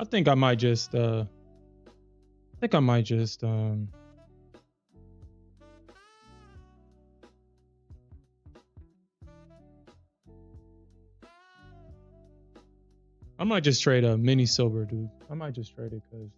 I think I might just I think I might just I might just trade a mini silver, dude. I might just trade it because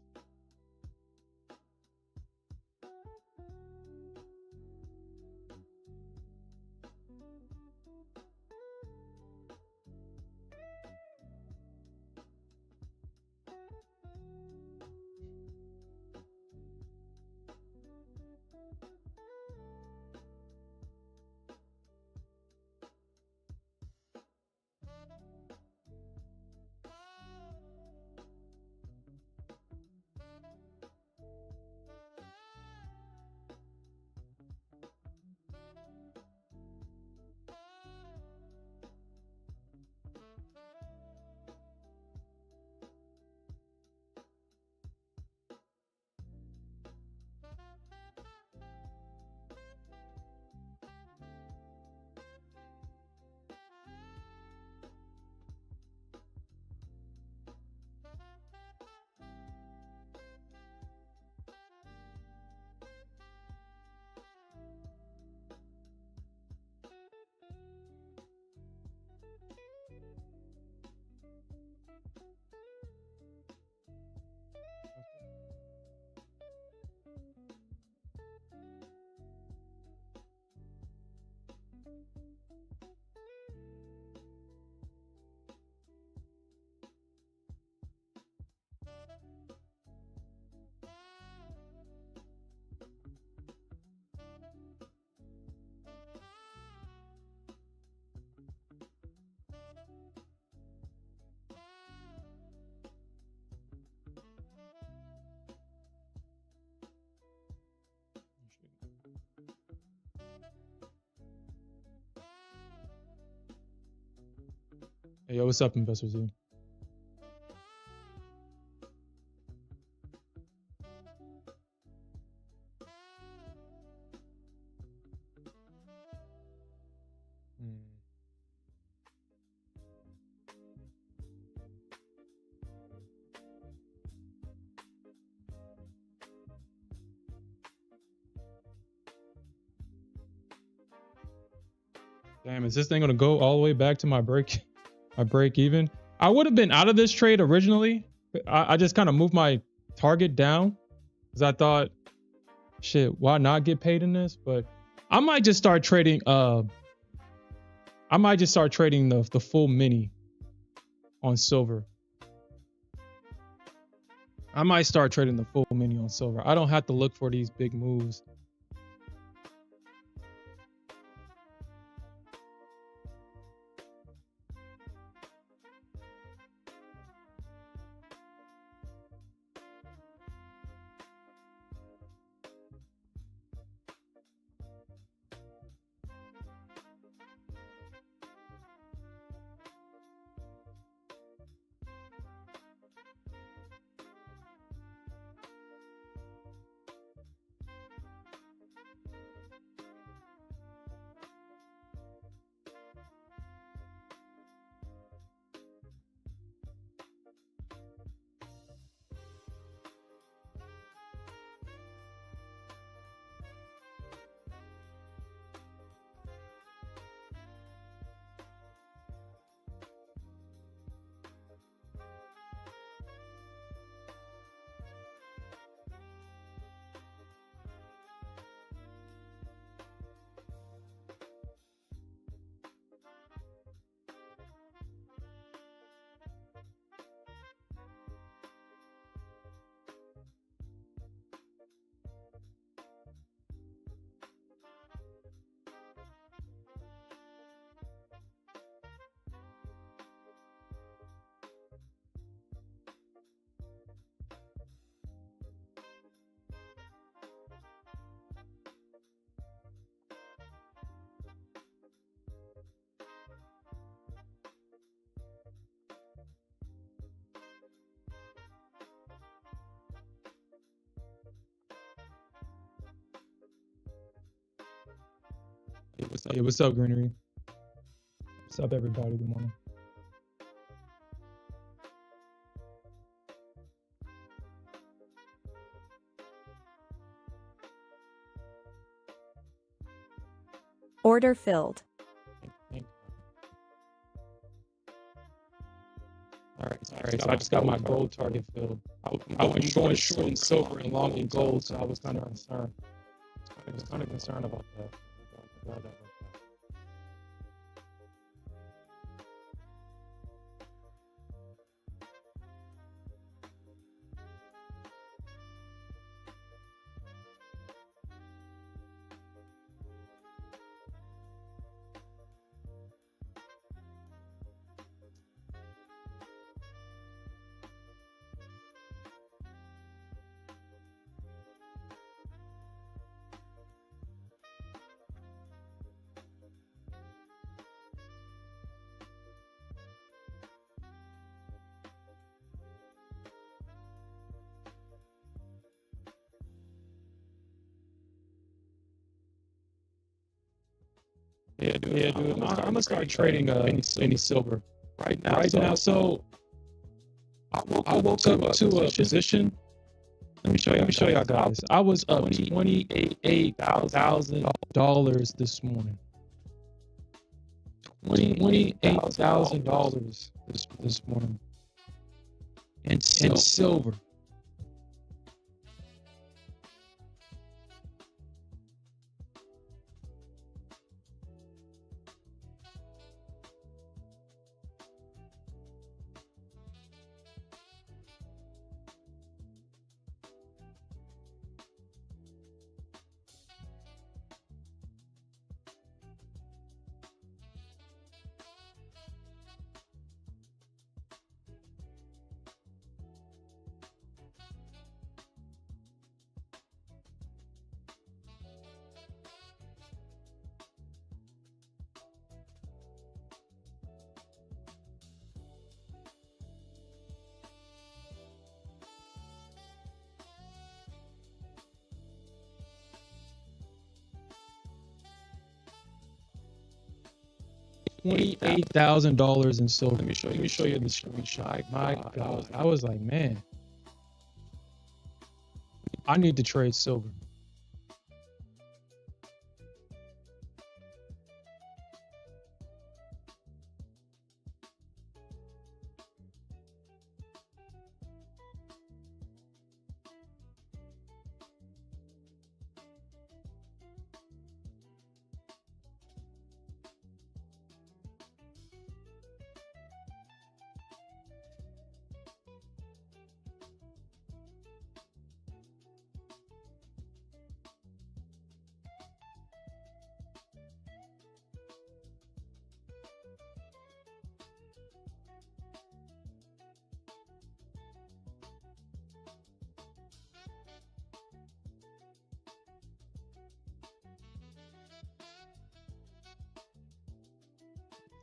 hey, yo, what's up, investors? Here? Damn, is this thing gonna go all the way back to my break even? I would have been out of this trade originally. I just kind of moved my target down because I thought, shit, why not get paid in this? But I might just start trading. I might just start trading the full mini on silver. I might start trading the full mini on silver. I don't have to look for these big moves. Hey, what's up, Greenery? What's up, everybody? Good morning. Order filled. All right. So I just got my gold target filled. I was going short in silver and long in gold, so I was kind of concerned. I was kind of concerned about that. Yeah, dude. I'm gonna start trading any silver right now. So I woke up to a position. Let me show y'all guys. I was up $28,000 this morning. $28,000 this morning in silver. $28,000 in silver. Let me show you the screenshot. My God, I was like, man, I need to trade silver.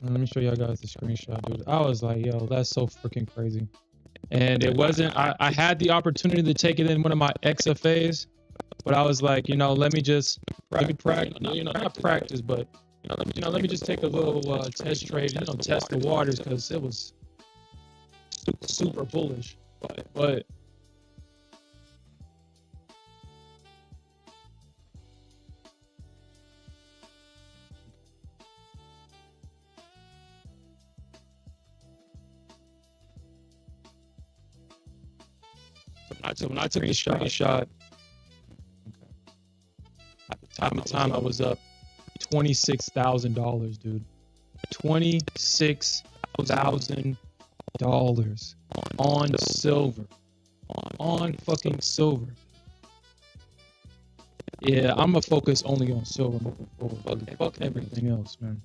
Let me show y'all guys the screenshot, dude. I was like, yo, that's so freaking crazy. And it wasn't, I had the opportunity to take it in one of my XFAs, but I was like, let me practice, not practice, but, let me just take a little test trade, test the waters, because it was super bullish. But when I took the shot, at the time I was up $26,000, dude. $26,000 on silver, on fucking silver. Yeah, I'm gonna focus only on silver moving forward. Fuck everything else, man.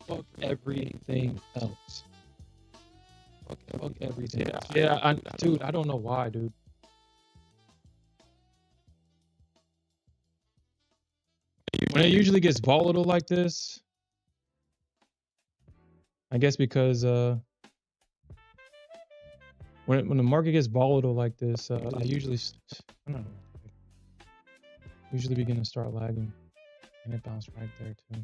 Fuck everything else. Fuck everything. Yeah, dude, I don't know why, dude. When it usually gets volatile like this, I guess because when the market gets volatile like this, I usually, I don't know, usually begin to start lagging, and it bounced right there too.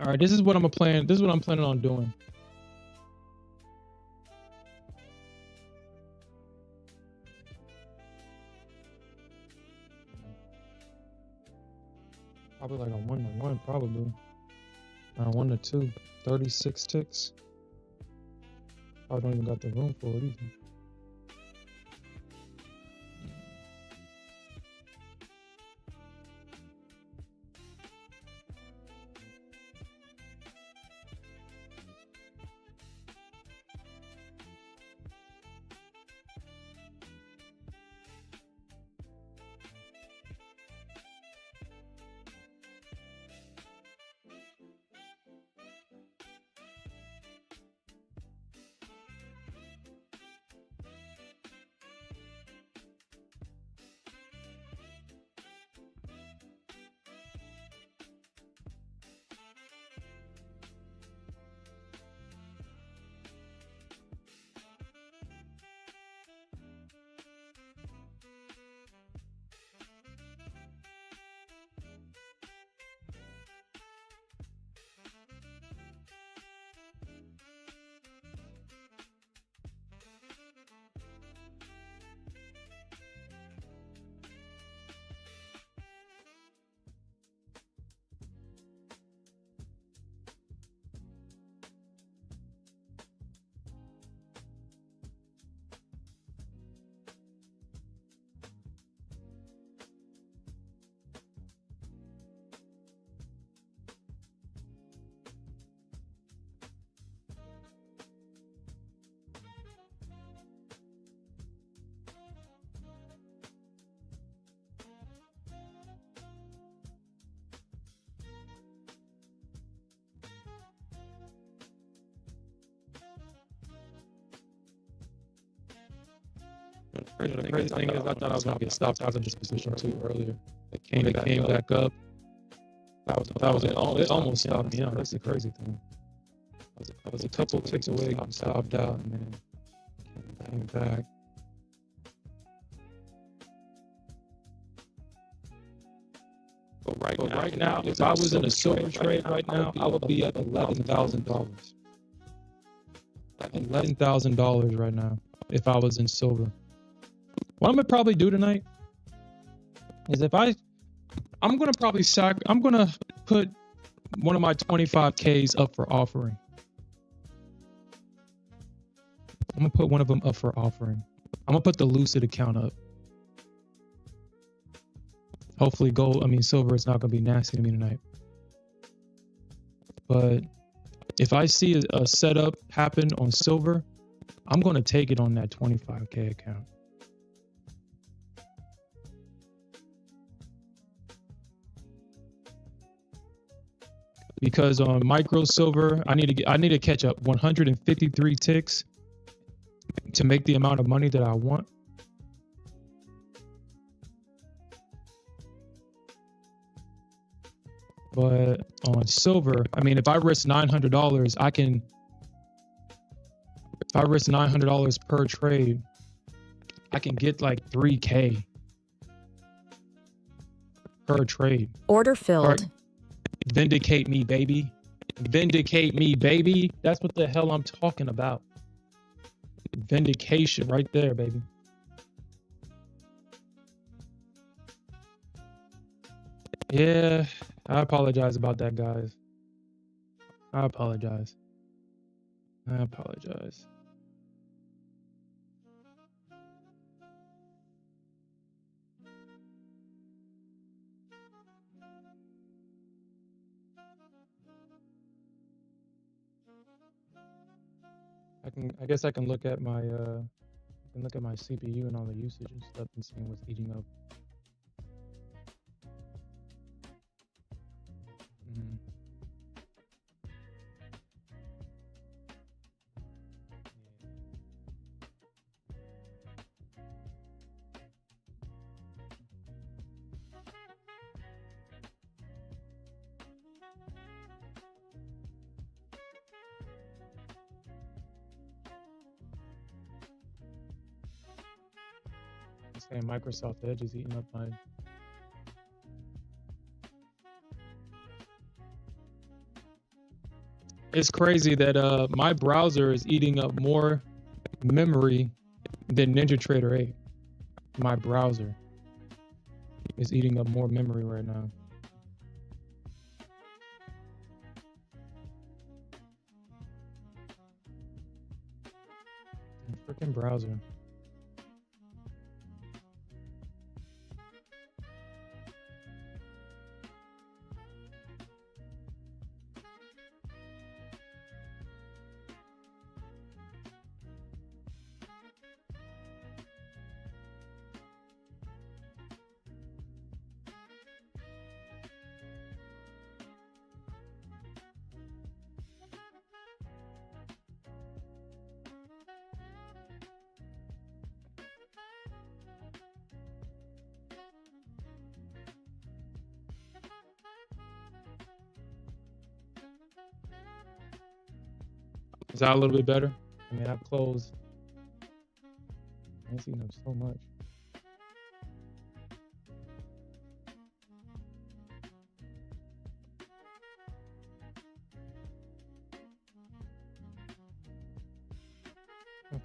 All right, this is what I'm planning. This is what I'm planning on doing. Probably like a 1-to-1, probably. Or 1-to-2. 36 ticks. I don't even got the room for it either. The crazy thing is, I thought I was gonna get stopped out of this position too earlier. It came back up. It almost stopped me out. That's the crazy thing. I was a couple ticks away, got stopped out, and then came back. But right now, if I was in a silver trade right now, I would be at $11,000. $11,000 right now if I was in silver. What I'm gonna probably do tonight is I'm gonna put one of my 25Ks up for offering. I'm gonna put one of them up for offering. I'm gonna put the Lucid account up. Hopefully silver is not gonna be nasty to me tonight. But if I see a setup happen on silver, I'm gonna take it on that 25K account. Because on micro silver, I need to catch up 153 ticks to make the amount of money that I want. But on silver, I mean, if I risk $900, if I risk $900 per trade, I can get like 3K per trade. Order filled. Vindicate me, baby. Vindicate me, baby. That's what the hell I'm talking about. Vindication right there, baby. Yeah, I apologize about that, guys. I apologize. I guess I can look at my CPU and all the usage and stuff and see what's eating up. Saying Microsoft Edge is eating up my It's crazy that my browser is eating up more memory than NinjaTrader 8. My browser is eating up more memory right now. Freaking browser. Is that a little bit better? I mean, I've closed. I've seen them so much. Okay.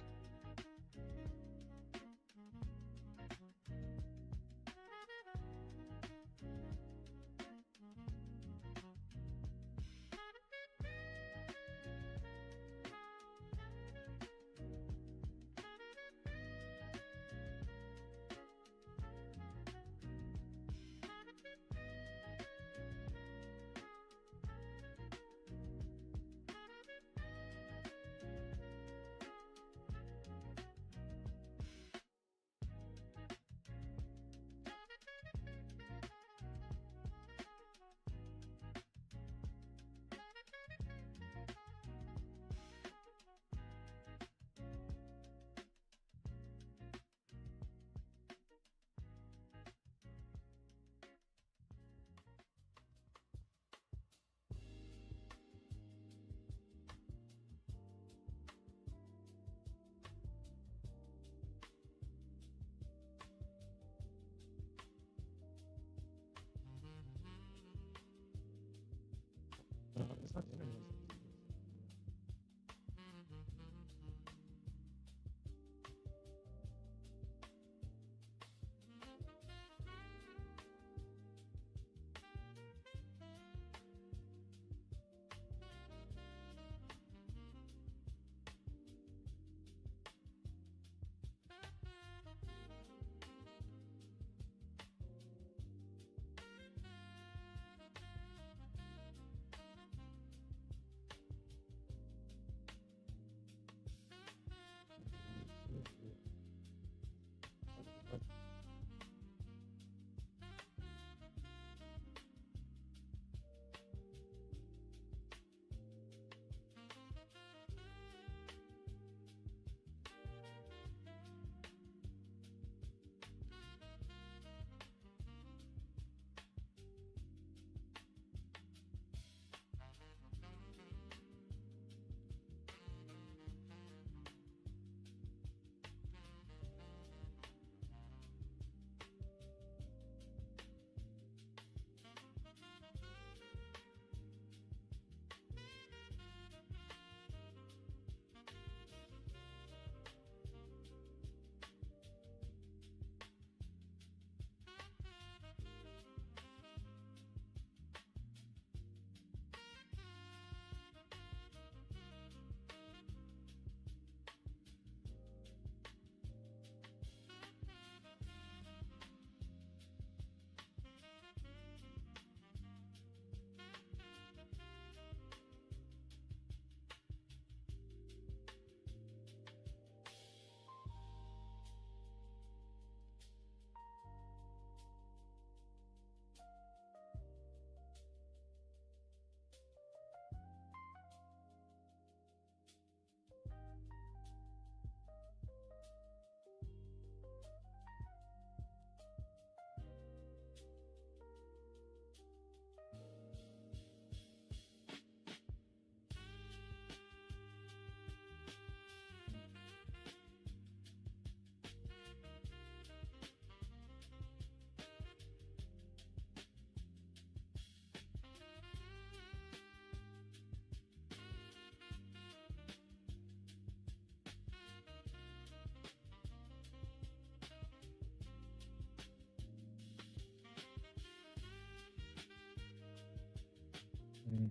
Mm.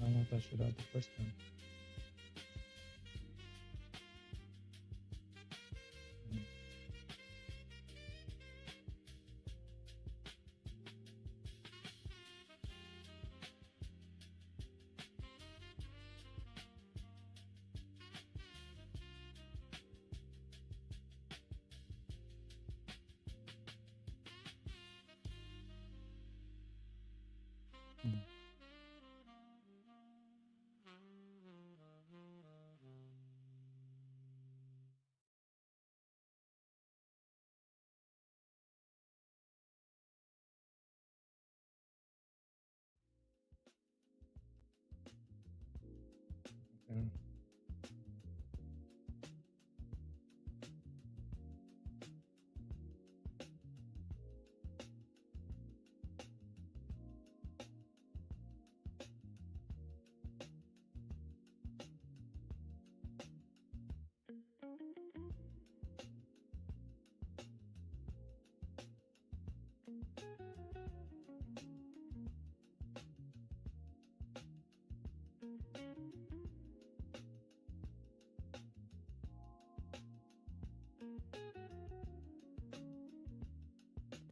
I don't want that shit out the first time. Mm. Mm. Okay.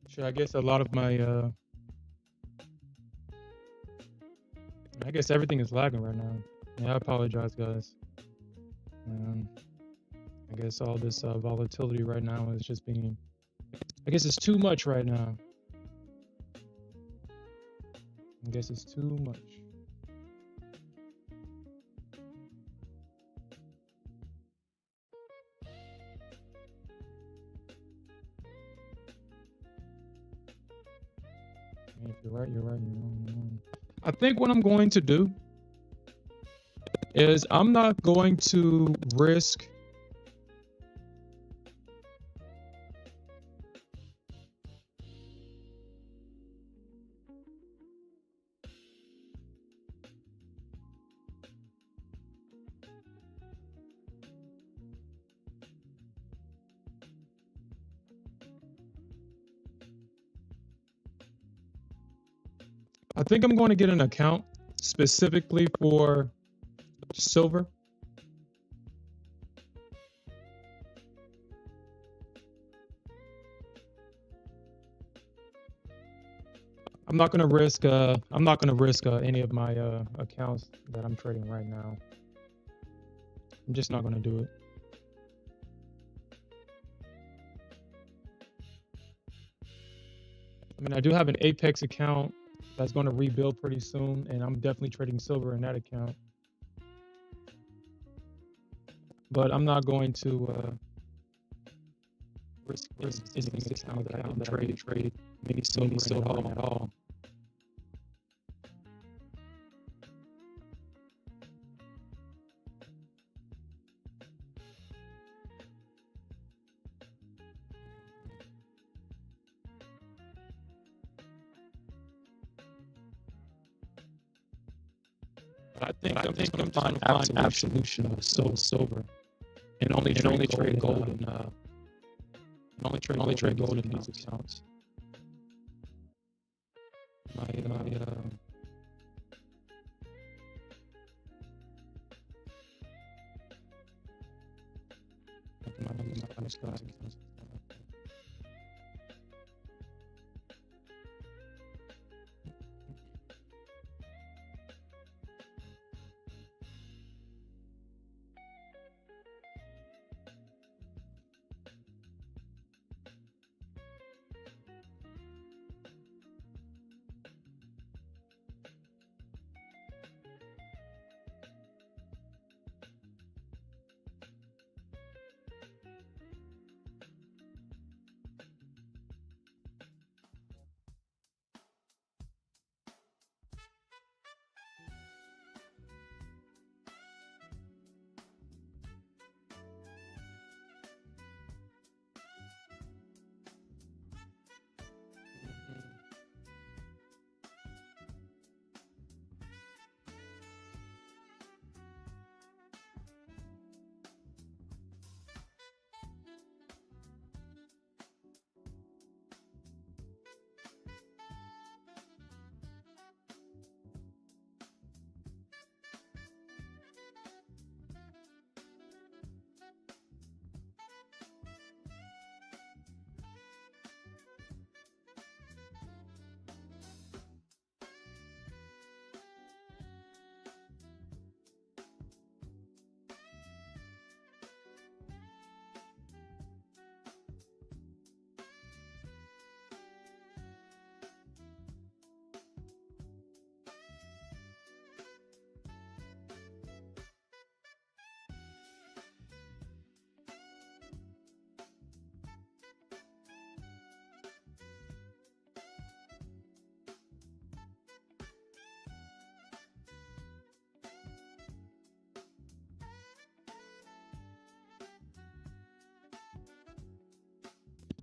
Shit, I guess a lot of my I guess everything is lagging right now. Yeah, I apologize, guys. Um, I guess all this volatility right now is just being. I guess it's too much right now. I guess it's too much. I mean, if you're right, you're right. You're wrong, you're wrong. I think what I'm going to do is I'm not going to risk. I think I'm going to get an account specifically for silver. I'm not going to risk. I'm not going to risk any of my accounts that I'm trading right now. I'm just not going to do it. I mean, I do have an Apex account that's going to rebuild pretty soon, and I'm definitely trading silver in that account. But I'm not going to risk any discount that I can trade mini silver at all. I think I'm going to find absolution of silver and only trade gold and only trade gold in these accounts.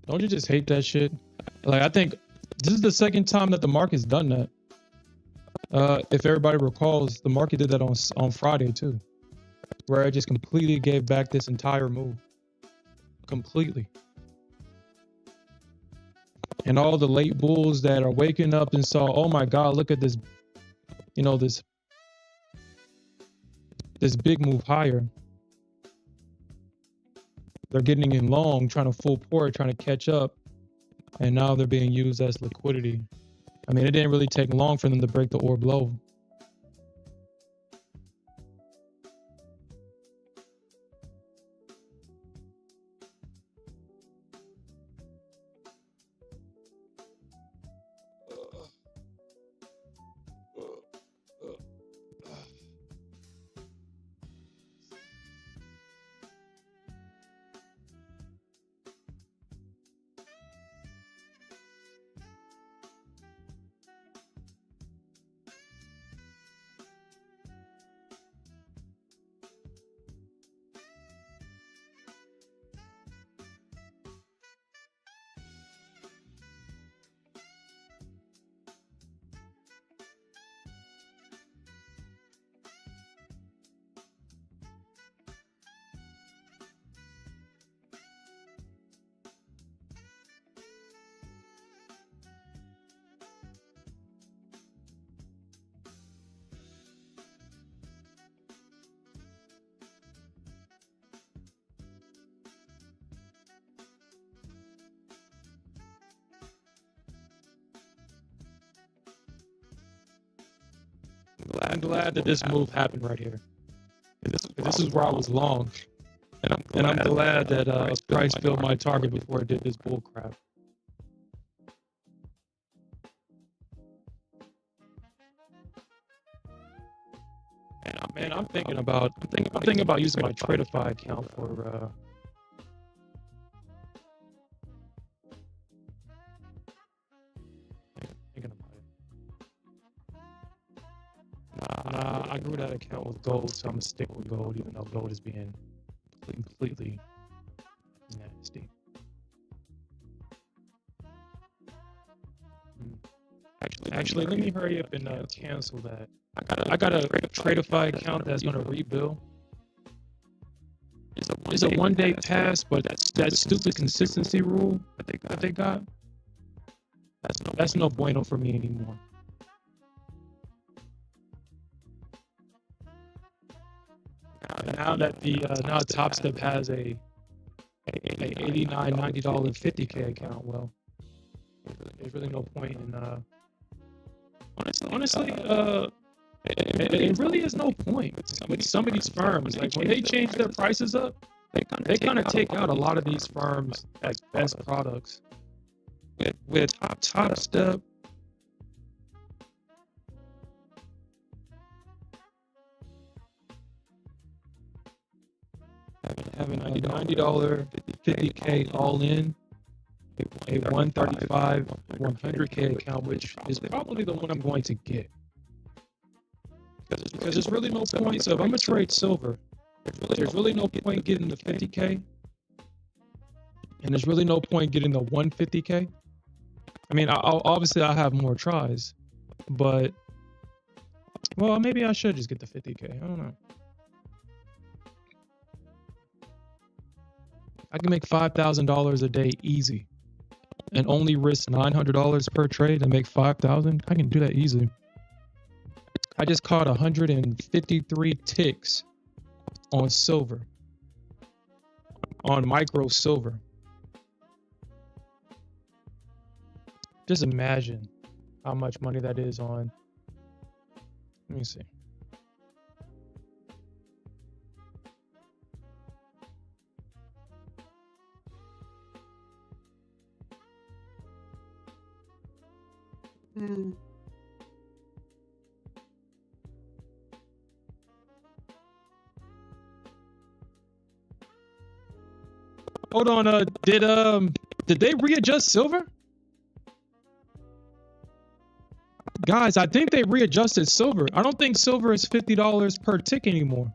Don't you just hate that shit? Like, I think this is the second time that the market's done that. If everybody recalls, the market did that on Friday too, where it just completely gave back this entire move. Completely. And all the late bulls that are waking up and saw, oh my God, look at this, you know, this big move higher. They're getting in long, trying to full port, trying to catch up. And now they're being used as liquidity. I mean, it didn't really take long for them to break the orb low. I'm glad that this move happened right here. This is where I was long. And I'm glad that price filled my target before it did this bull crap. Man, I'm thinking about using my Tradify account for thinking about it. Nah, I grew that account with gold, so I'm gonna stick with gold, even though gold is being completely nasty. Actually, let me hurry up and cancel that. I got a Tradify account that's gonna rebuild. It's a one-day pass, but that stupid consistency rule that they got, that's no bueno for me anymore. Now that now Top Step has a $89, $90, $50K account, well, there's really no point in honestly, it really is no point with some of these firms. Like, when they change their prices up, they kind of take out a lot of these firms as best products. With Top Step, having a $90, $50K all in, a 135, 100K account, which is probably the one I'm going to get. Because there's really no point. So if I'm gonna trade silver, there's really no point getting the 50K, and there's really no point getting the 150K. I mean, obviously I have more tries, but well, maybe I should just get the 50K. I don't know. I can make $5,000 a day easy, and only risk $900 per trade and make $5,000. I can do that easily. I just caught 153 ticks on silver, on micro silver. Just imagine how much money that is on. Let me see. Hold on, did they readjust silver? Guys, I think they readjusted silver. I don't think silver is $50 per tick anymore.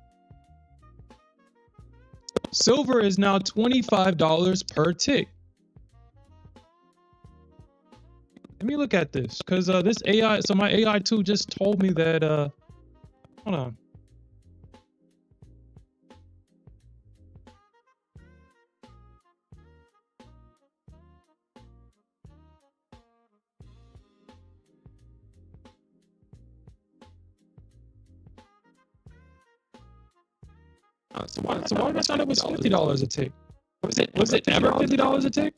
Silver is now $25 per tick. Let me look at this, because this AI, so my AI tool just told me that, hold on. So why did I thought it was $50 a tick? Was it ever $50 a tick?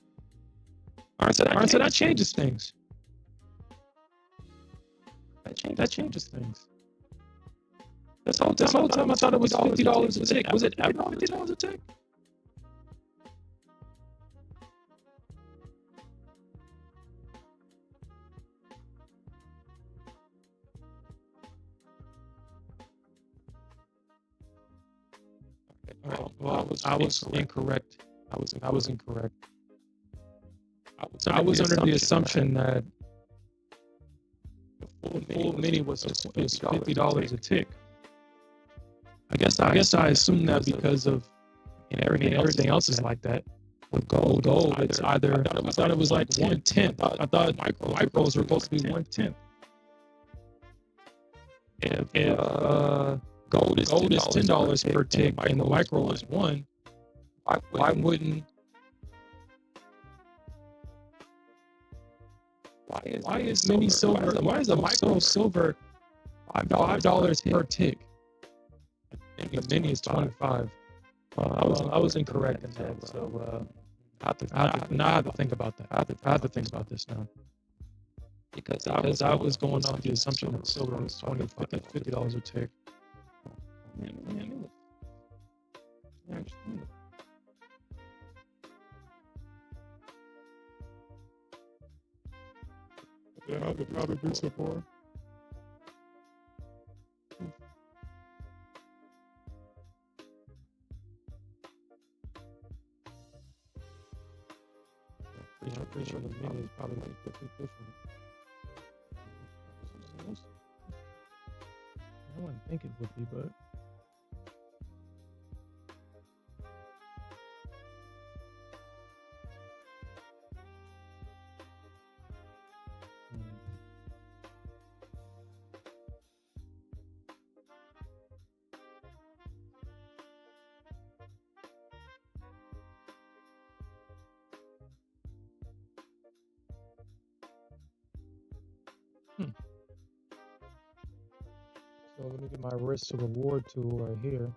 All right, so that changes things. That changes things. This whole time I thought it was $50 a tick. Was it ever $50 a tick? Well, I was incorrect. I was incorrect. I was under the assumption that the full mini was $50 a tick. I guess I assumed that because of everything else is like that. With gold, it's either I thought it was like 1/10. I thought micros were supposed to be 1/10. If gold is $10 per tick and the micro is 1, why wouldn't? Why is mini silver? Why is the micro silver $5 per tick? The mini is 25. I was incorrect in that. So now I have to think about that. I have to think about this now. Because I was going off the assumption that silver was $50 a tick. Yeah, I could probably do some more. Pretty sure the mini is probably different. I wouldn't think it would be, but. So let me get my risk to reward tool right here.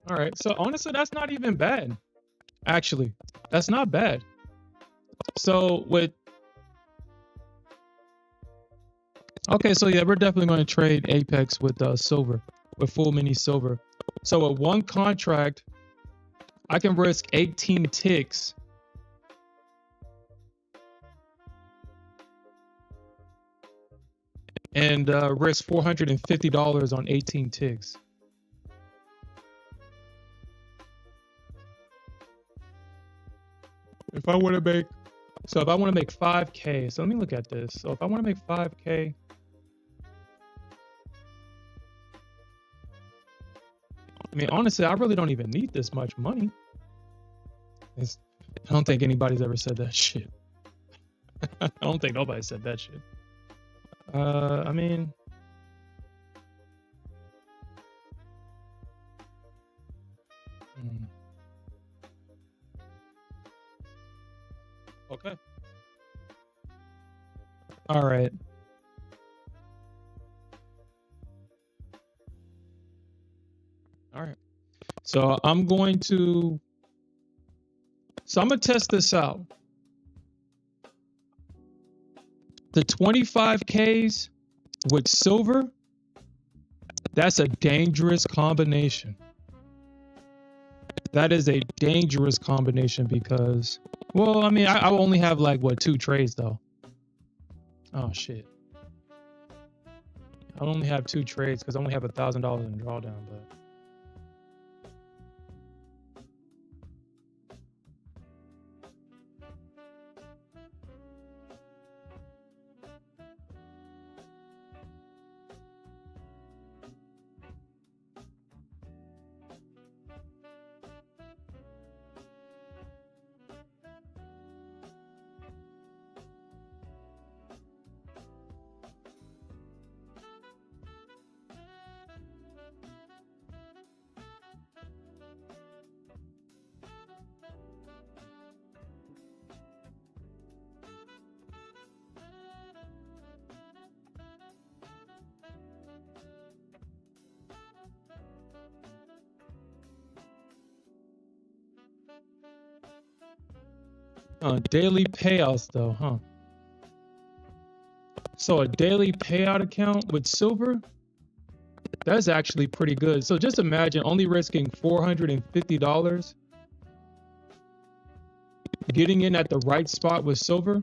All right, so honestly, that's not even bad. Actually, that's not bad. So okay, so yeah, we're definitely going to trade Apex with silver, with full mini silver. So with one contract, I can risk 18 ticks. And risk $450 on 18 ticks. If I want to make, so if I want to make 5K, so let me look at this. So if I want to make 5K, I mean, honestly, I really don't even need this much money. I don't think anybody's ever said that shit. I don't think nobody said that shit. I mean, okay. All right. All right. So I'm going to test this out. The 25Ks with silver, that's a dangerous combination. That is a dangerous combination because, well, I mean, I only have like, what, 2 trades though. Oh, shit. I only have 2 trades because I only have $1,000 in drawdown, but Daily payouts though, huh? So a daily payout account with silver, that's actually pretty good. So just imagine only risking $450, getting in at the right spot with silver,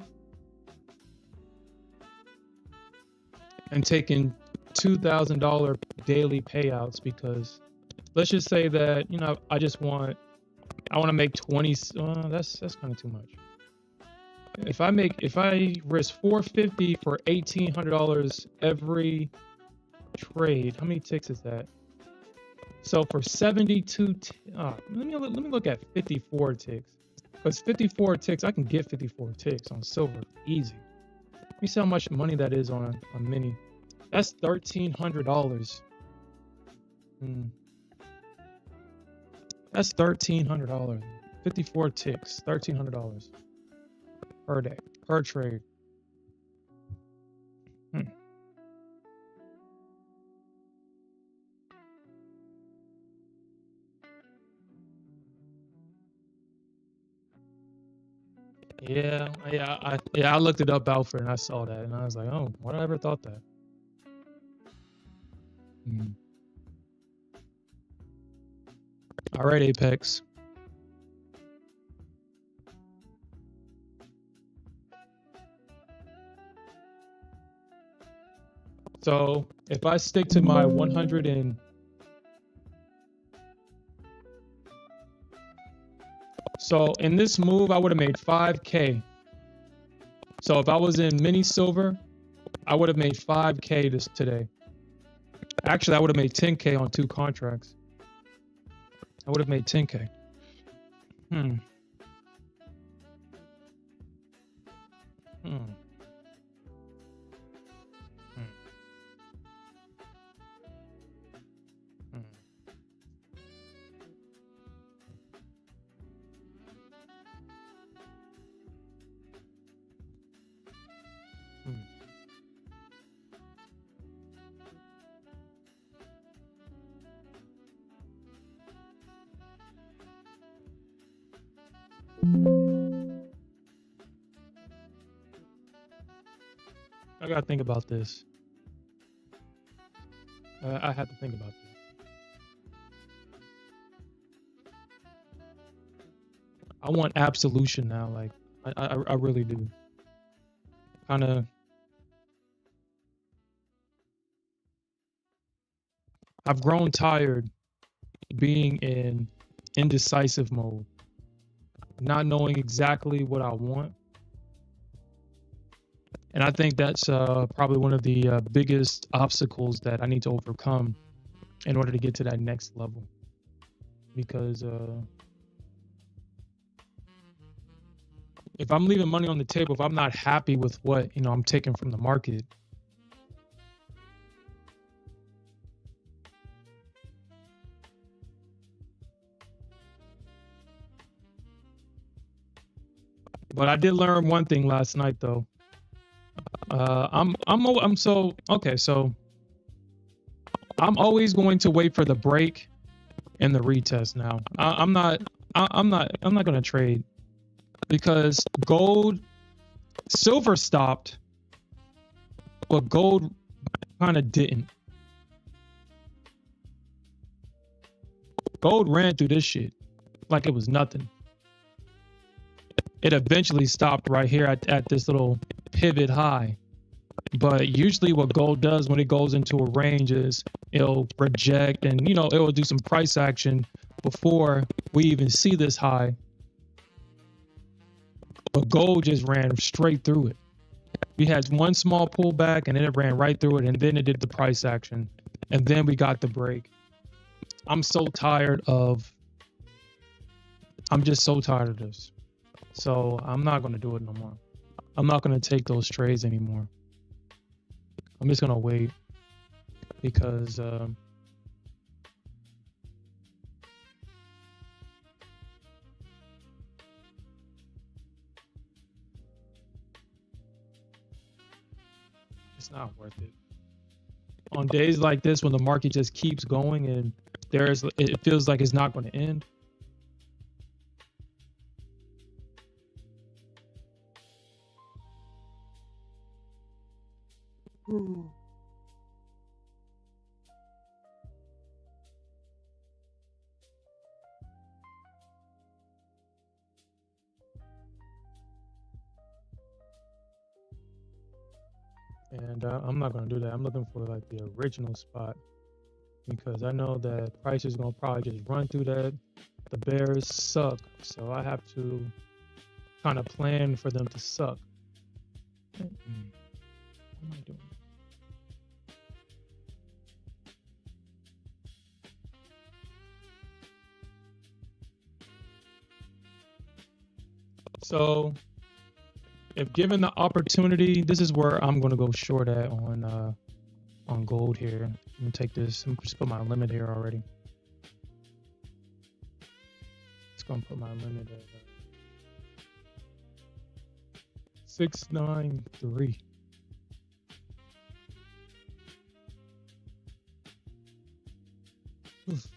and taking $2,000 daily payouts. Because let's just say that, you know, I want to make 20. That's kind of too much. If I risk 450 for $1,800 every trade, how many ticks is that? So for 72, let me look at 54 ticks. Because 54 ticks, I can get 54 ticks on silver easy. Let me see how much money that is on a mini. That's $1,300. That's $1,300. 54 ticks, $1,300 per day, per trade. I looked it up, Alfred, and I saw that, and I was like, oh, why did I ever thought that? All right, Apex. So if I stick to my 100 and so in this move, I would have made 5K. So if I was in mini silver, I would have made 5K today. Actually, I would have made 10K on 2 contracts. I would have made 10K. I gotta think about this. I have to think about this. I want absolution now. Like I really do. Kind of. I've grown tired being in indecisive mode, not knowing exactly what I want. And I think that's probably one of the biggest obstacles that I need to overcome in order to get to that next level. Because if I'm leaving money on the table, if I'm not happy with what, you know, I'm taking from the market, but I did learn one thing last night though. So I'm always going to wait for the break and the retest now. I'm not going to trade because silver stopped, but gold kind of didn't. Gold ran through this shit like it was nothing. It eventually stopped right here at this little pivot high. But usually what gold does when it goes into a range is it'll reject and, you know, it will do some price action before we even see this high. But gold just ran straight through it. We had one small pullback and then it ran right through it, and then it did the price action. And then we got the break. I'm just so tired of this. So I'm not going to do it no more. I'm not going to take those trades anymore. I'm just going to wait because it's not worth it. On days like this when the market just keeps going and it feels like it's not going to end. And I'm not going to do that. I'm looking for like the original spot because I know that price is going to probably just run through that. The bears suck, so I have to kind of plan for them to suck. What am I doing? So if given the opportunity, this is where I'm going to go short at on gold here. I'm going to take this. I'm just put my limit here already. It's going to put my limit at 693. Oof.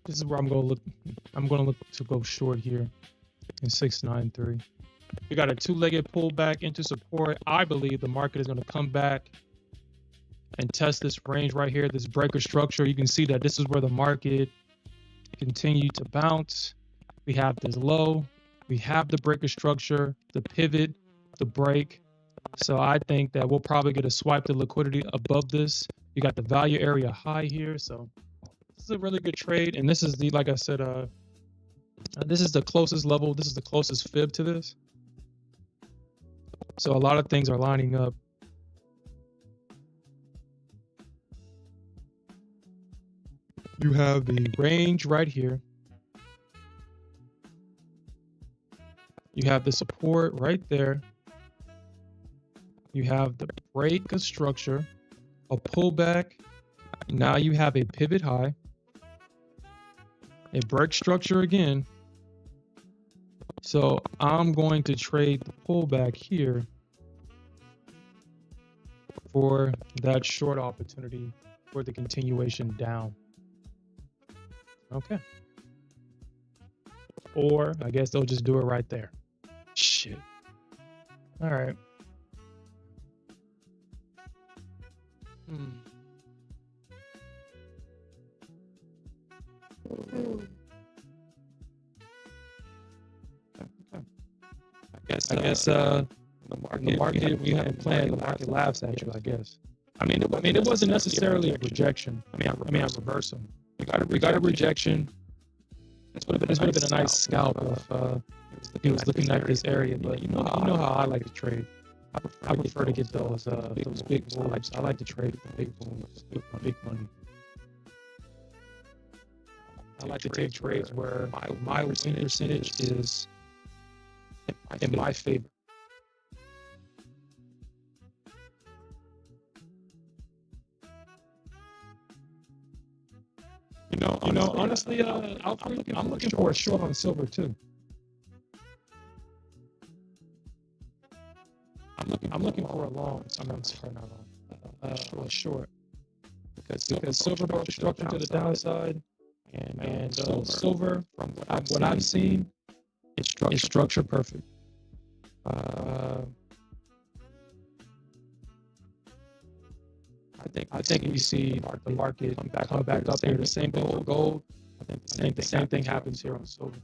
This is where I'm going to look. I'm going to look to go short here in 693. We got a two-legged pullback into support. I believe the market is going to come back and test this range right here, this breaker structure. You can see that this is where the market continued to bounce. We have this low. We have the breaker structure, the pivot, the break. So I think that we'll probably get a swipe to liquidity above this. You got the value area high here. So this is a really good trade. And this is the, like I said, this is the closest level. This is the closest fib to this. So a lot of things are lining up. You have the range right here. You have the support right there. You have the break of structure, a pullback. Now you have a pivot high, a break structure again. So I'm going to trade the pullback here for that short opportunity for the continuation down. Okay. Or I guess they'll just do it right there. Shit. All right. I guess the market we had planned, the market laughs at you, I guess. I mean, it wasn't necessarily a rejection. I mean, a reversal. We got a rejection. This would have been a nice scalp if he was looking at this area. But you know how I like to trade. I prefer to get those big moves. I like to trade with the big moves, big money. I like to take trades where my win percentage is in my favor. Honestly, I'm looking for a short on silver too. I'm looking for a long. I'm sorry, not long. A short. Because silver broke the structure to the downside, and silver, from what I've seen, it's structured perfect. I think if you see the market come back up there, the same thing with gold. I think the same thing happens here on silver.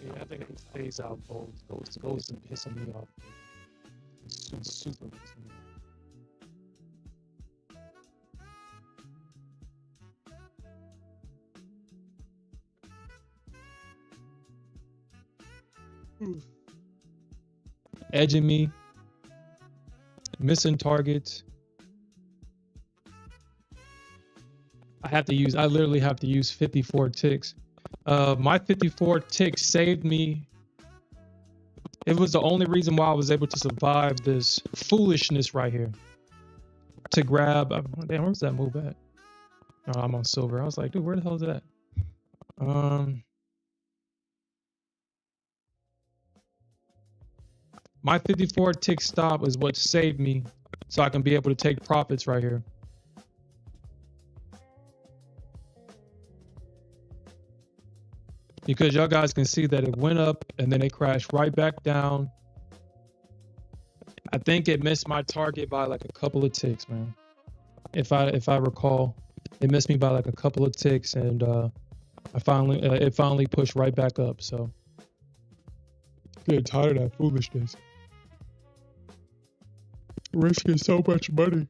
Yeah, I think it stays out gold. Gold's pissing me off. It's super pissing me off. Edging me, missing targets. I literally have to use 54 ticks. My 54 ticks saved me. It was the only reason why I was able to survive this foolishness right here. To grab, damn, where's that move at? Oh, I'm on silver. I was like, dude, where the hell is that? My 54 tick stop is what saved me, so I can be able to take profits right here. Because y'all guys can see that it went up and then it crashed right back down. I think it missed my target by like a couple of ticks, man. If I recall, it missed me by like a couple of ticks, and it finally pushed right back up. So getting tired of that foolishness. Risking so much money.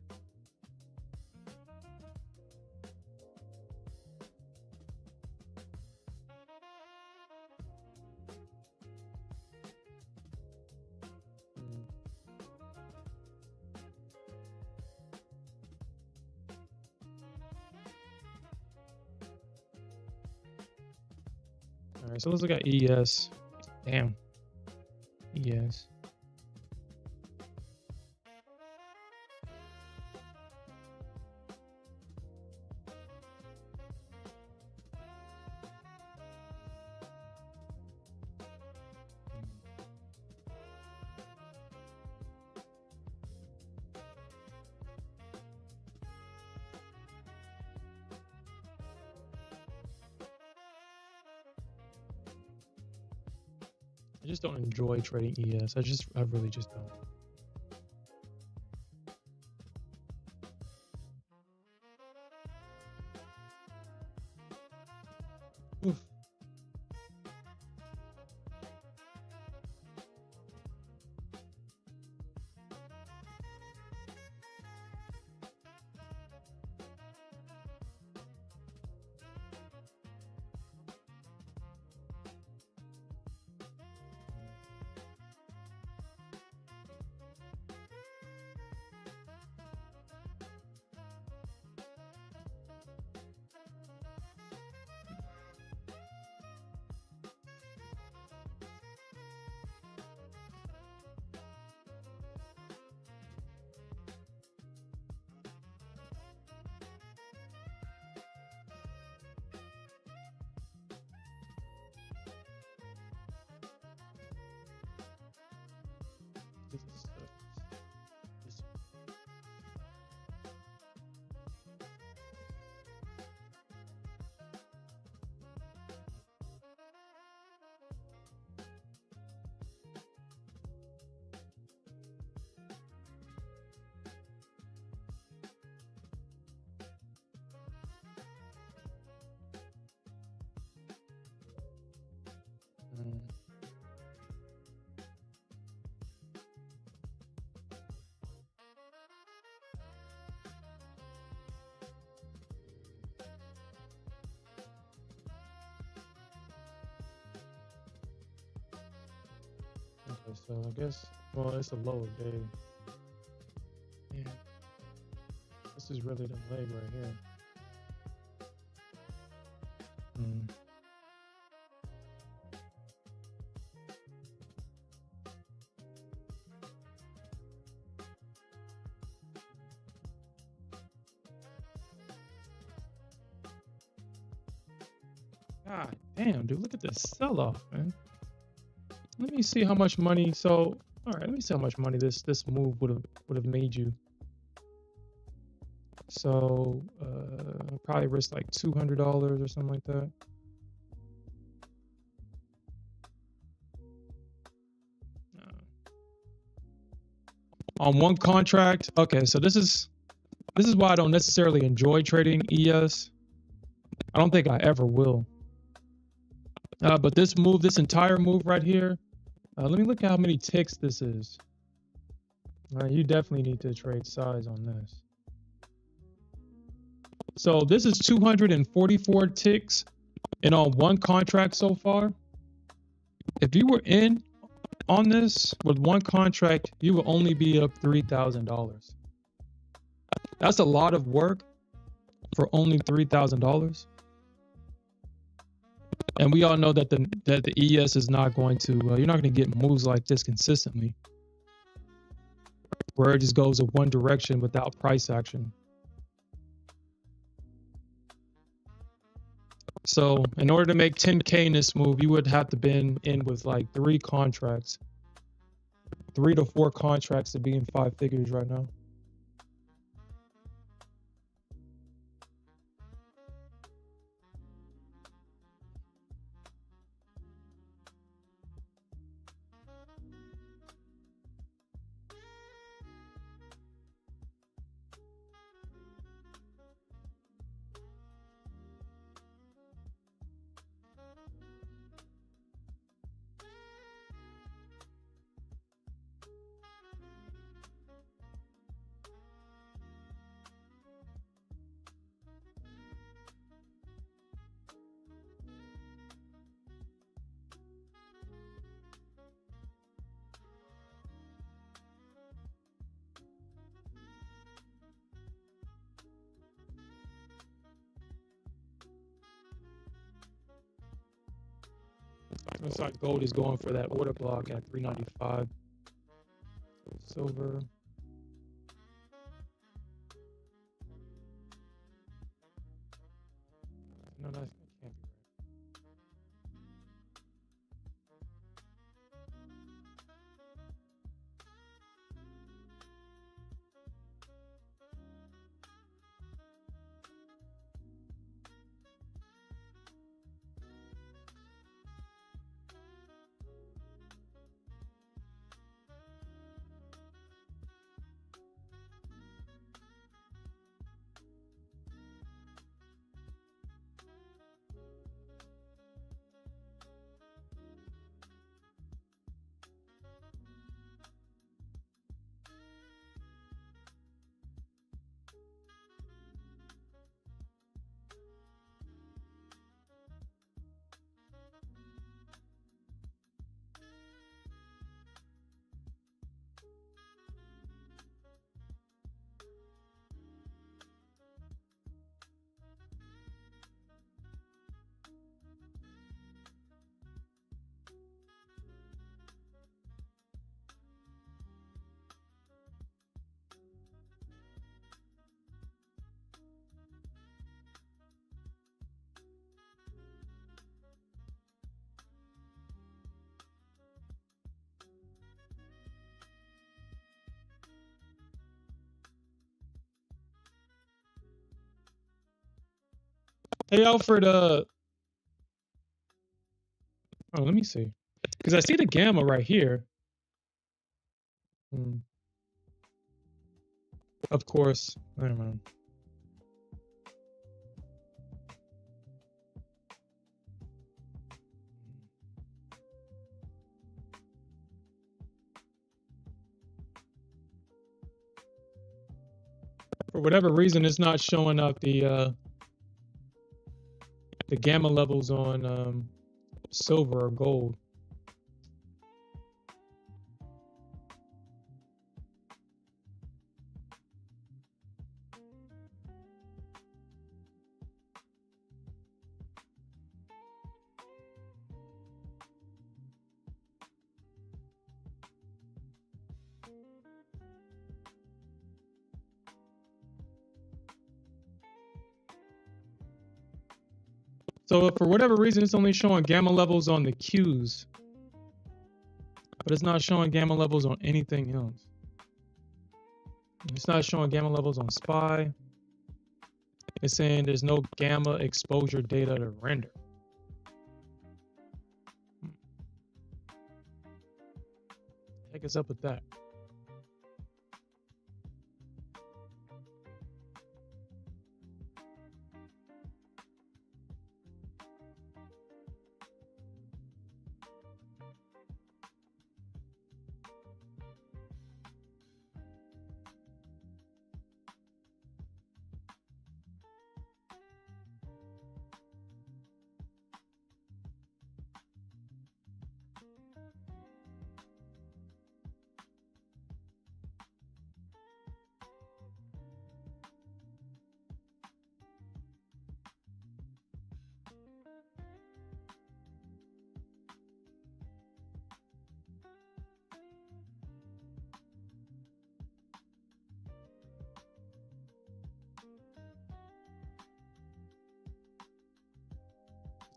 All right, so let's look at ES. Damn. ES. I just don't enjoy trading ES. I really just don't. Oof. Okay, so I guess, well, it's a lower day. Yeah. This is really the leg right here. God damn, dude, look at this sell-off, man. Let me see how much money. So, all right, let me see how much money this move would have made you. So, probably risk like $200 or something like that. On one contract. Okay, so this is why I don't necessarily enjoy trading ES. I don't think I ever will. But this entire move right here, let me look at how many ticks this is. You definitely need to trade size on this. So this is 244 ticks, and on one contract so far. If you were in on this with one contract, you will only be up $3,000. That's a lot of work for only $3,000. And we all know that the ES is not going to. You're not going to get moves like this consistently, where it just goes in one direction without price action. So in order to make 10K in this move, you would have to been in with like 3 contracts, 3 to 4 contracts to be in 5 figures right now. Looks like gold is going for that order block at 395. Silver. No, that can't be right. Hey Alfred, let me see. Because I see the gamma right here. Of course. I don't know. For whatever reason, it's not showing up the gamma levels on silver or gold. So for whatever reason, it's only showing gamma levels on the Qs, but it's not showing gamma levels on anything else. It's not showing gamma levels on SPY. It's saying there's no gamma exposure data to render. Heck is up with that?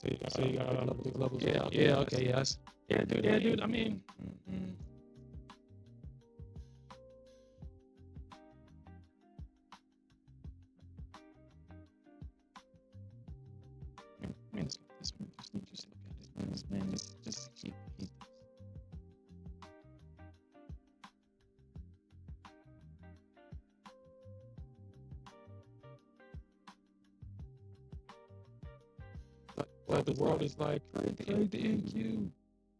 So you got big levels. Yeah. Okay. Yes. Yeah, dude. Yeah, dude. I mean. Just look at this man. Just keep. But the world is like, trade the NQ.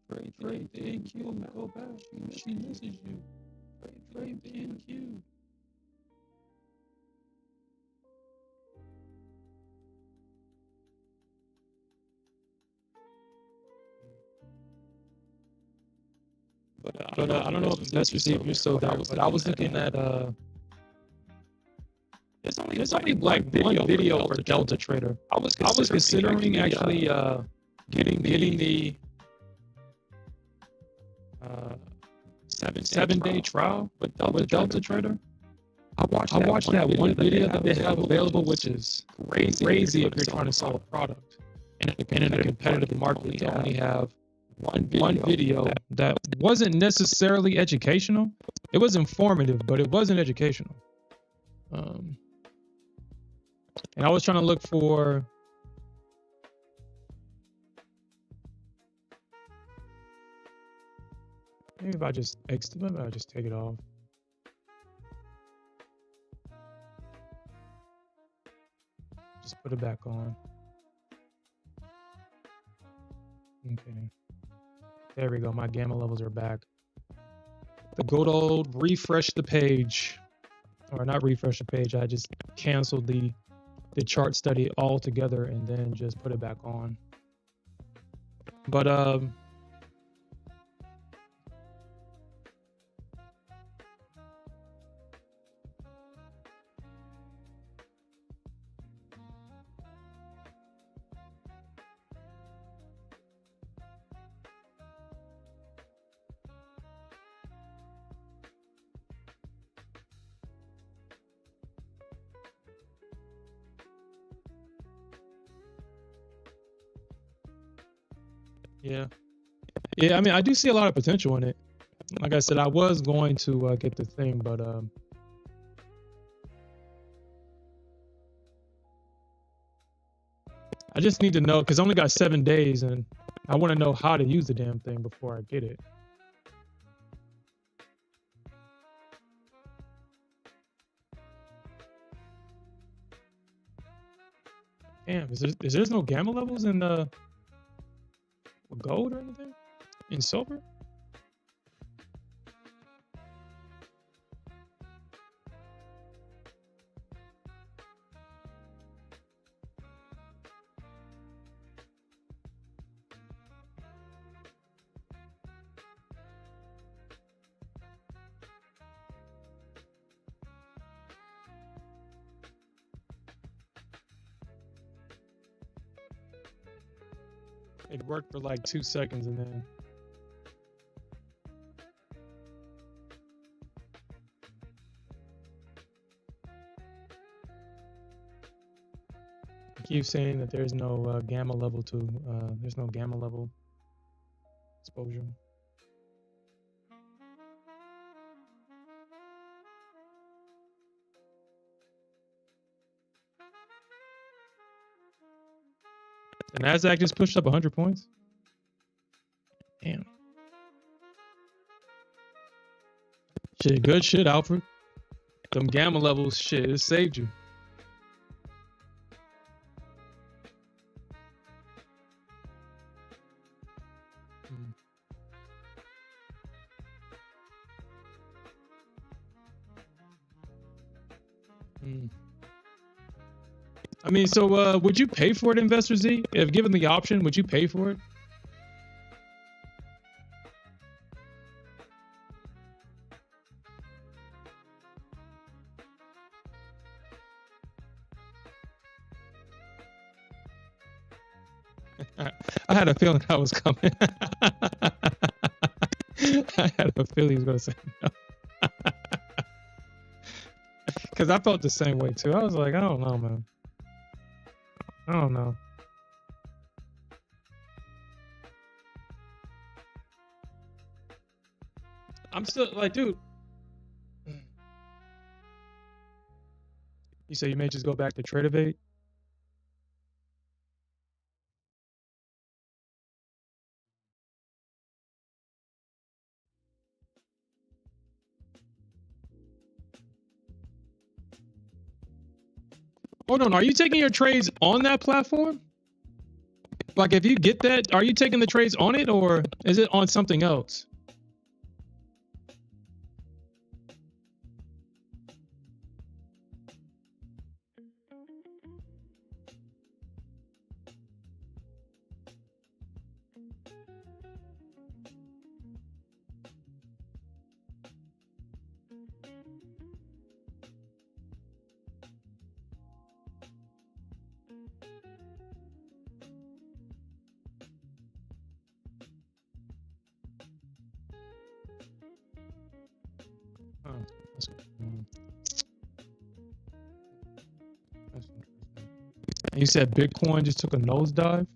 Trade the NQ. Go back. She misses you. Trade the NQ. But I don't know if investors see if you're still there. But I was looking at there's only like one video for Delta Trader. I was considering actually getting the 7-day trial with Delta Trader. I watched that one video that they have available, which is crazy if you're trying to sell a product. And in a competitive market, to only have one video that wasn't necessarily educational. It was informative, but it wasn't educational. And I was trying to look for maybe if I just take it off. Just put it back on. Okay. There we go. My gamma levels are back. The good old refresh the page. Or not refresh the page. I just canceled the chart study altogether and then just put it back on. But yeah, I mean, I do see a lot of potential in it. Like I said, I was going to get the thing, but I just need to know because I only got 7 days, and I want to know how to use the damn thing before I get it. Damn, is there no gamma levels in gold or anything? In silver? It worked for like 2 seconds and then I keep saying that there's no gamma level there's no gamma level exposure. The Nasdaq just pushed up 100 points. Damn. Shit, good shit, Alfred. Them gamma levels, shit, it saved you. I mean, so would you pay for it, Investor Z? If given the option, would you pay for it? I had a feeling that was coming. I had a feeling he was going to say no. Because I felt the same way too. I was like, I don't know, man. I don't know. I'm still like, dude. You say you may just go back to Tradeovate? Hold on, are you taking your trades on that platform? Like, if you get that, are you taking the trades on it, or is it on something else? Oh, that's, that's interesting. And you said Bitcoin just took a nosedive?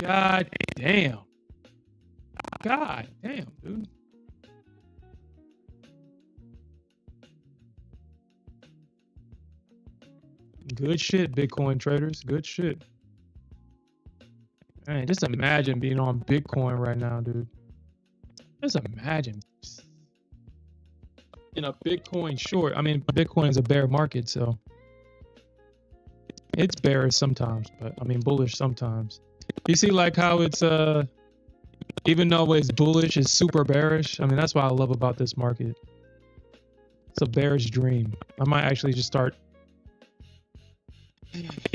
God damn. God damn, dude. Good shit, Bitcoin traders. Good shit. Man, just imagine being on Bitcoin right now, dude. Just imagine. In a Bitcoin short. I mean, Bitcoin is a bear market, so it's bearish sometimes, but I mean bullish sometimes. You see like how it's even though it's bullish, it's super bearish. I mean, that's what I love about this market. It's a bearish dream. I might actually just start.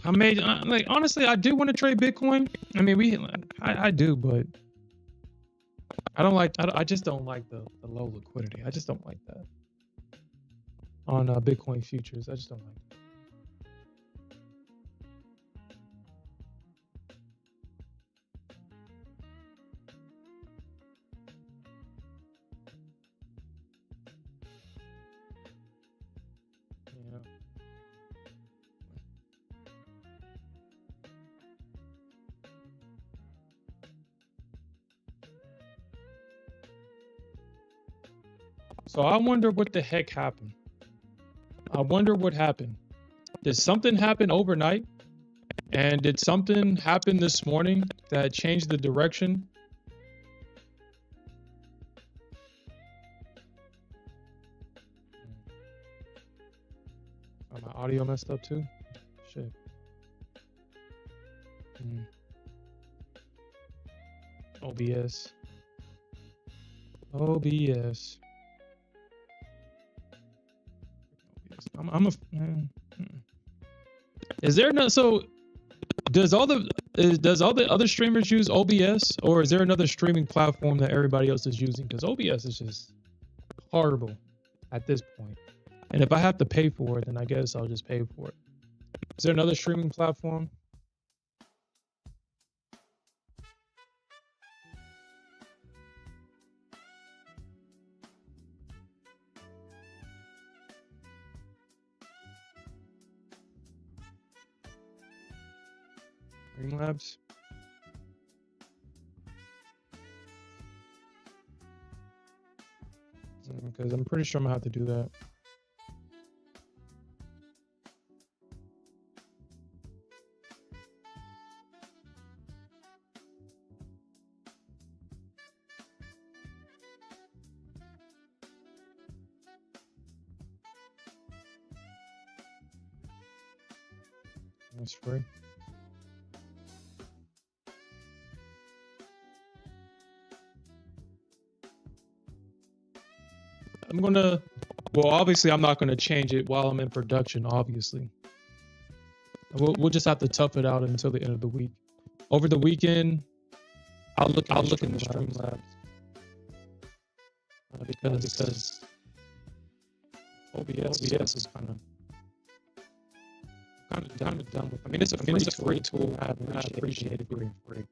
I made like honestly, I do want to trade Bitcoin. I mean, I do, but I don't like. I just don't like the low liquidity. I just don't like that on Bitcoin futures. I just don't like it. Yeah. So I wonder what the heck happened. I wonder what happened. Did something happen overnight? And did something happen this morning that changed the direction? Oh, my audio messed up too? Shit. OBS. OBS. I'm a. Is there no so? Does all the other streamers use OBS, or is there another streaming platform that everybody else is using? Because OBS is just horrible at this point. And if I have to pay for it, then I guess I'll just pay for it. Is there another streaming platform? Labs. Because I'm pretty sure I'm gonna have to do that. That's free. I'm gonna, well, obviously I'm not gonna change it while I'm in production, obviously. We'll just have to tough it out until the end of the week. Over the weekend, I'll look in the Streamlabs because OBS is kind of done with. I mean, it's a free tool. I appreciate it being free,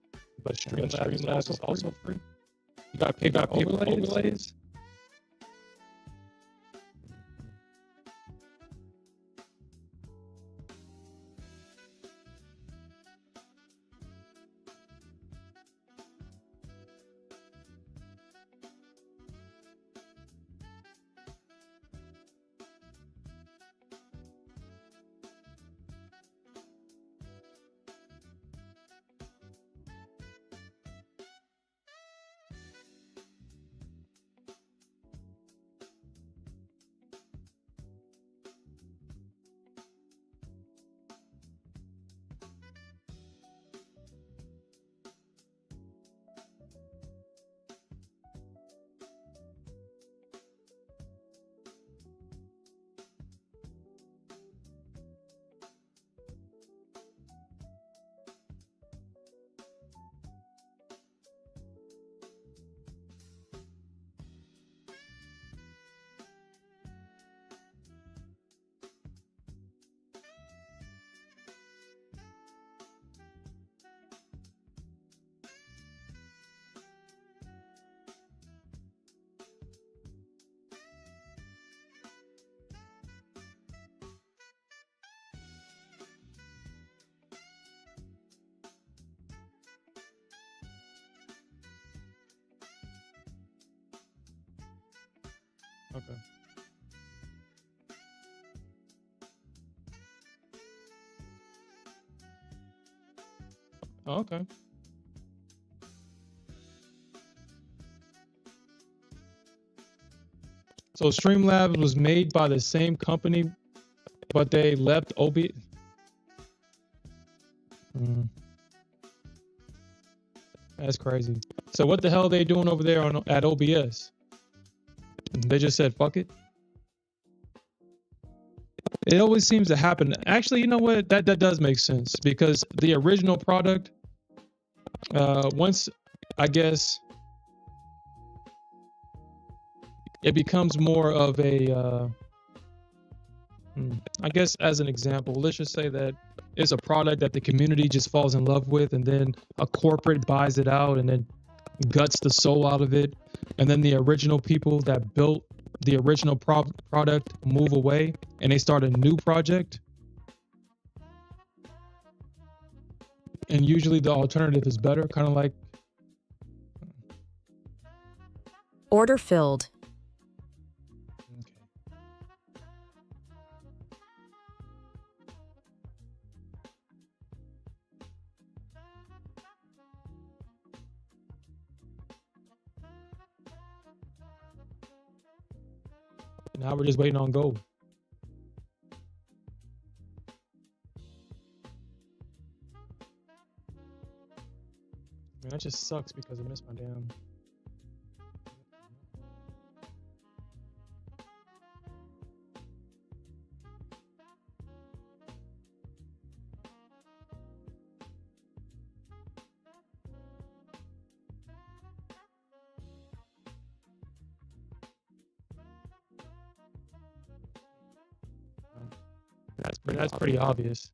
but Streamlabs is also free. You got to pay overlays. Okay. Oh, okay. So Streamlabs was made by the same company, but they left OB. That's crazy. So what the hell are they doing over there at OBS? They just said fuck it. It always seems to happen. Actually, you know what? That does make sense because the original product, once I guess it becomes more of a, I guess as an example, let's just say that it's a product that the community just falls in love with, and then a corporate buys it out and then guts the soul out of it, and then the original people that built the original product move away and they start a new project, and usually the alternative is better, kind of like order filled. Okay. Now we're just waiting on gold. Man, that just sucks because I missed my damn. That's pretty obvious.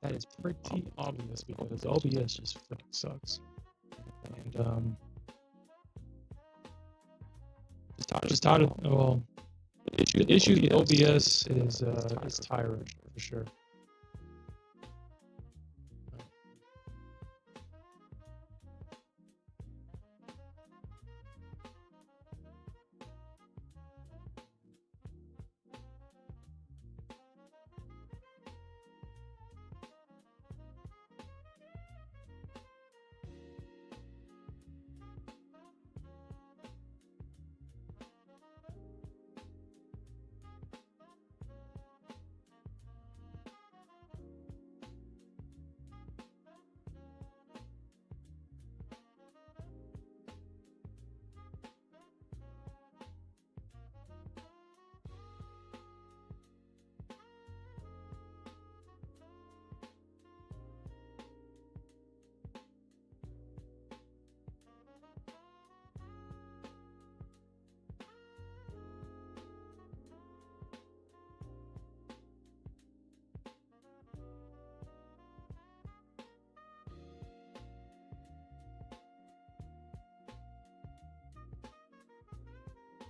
That is pretty obvious because OBS just freaking sucks. And just tired of, well, the issue with OBS is tiring for sure.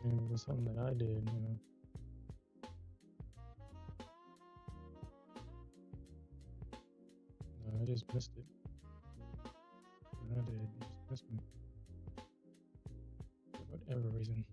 And it was something that I did, you know. No, I just missed it. I did. You just missed me. For whatever reason.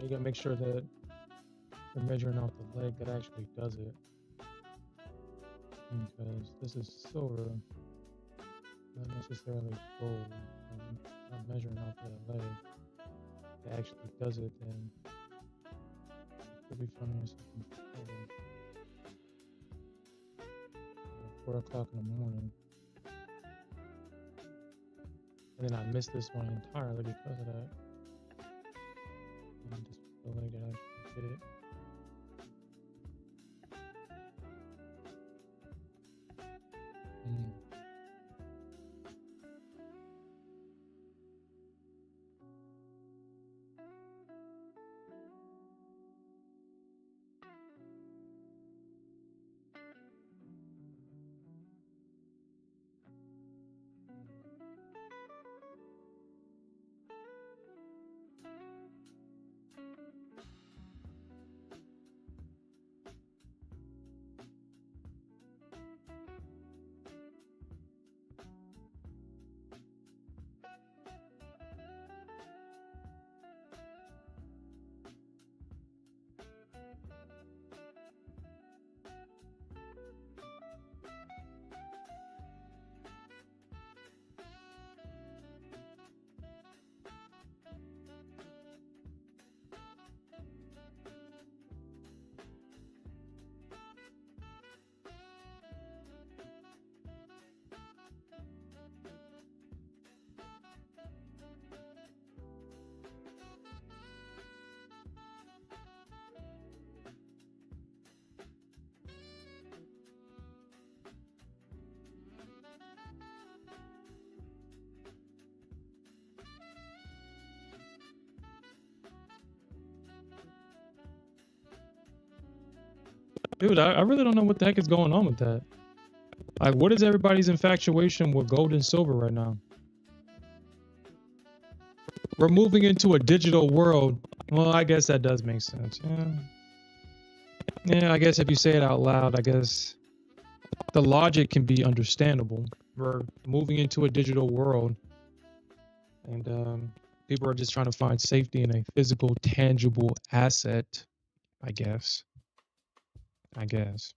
You gotta make sure that you're measuring out the leg that actually does it. Because this is silver, not necessarily gold. And not measuring out that leg that actually does it, then it could be finding yourself in trouble. 4 o'clock in the morning. And then I missed this one entirely because of that. And just the leg that actually did it. Mm. Dude, I really don't know what the heck is going on with that. Like, what is everybody's infatuation with gold and silver right now? We're moving into a digital world. Well, I guess that does make sense. Yeah, I guess if you say it out loud, I guess the logic can be understandable. We're moving into a digital world, and people are just trying to find safety in a physical, tangible asset, I guess. I guess.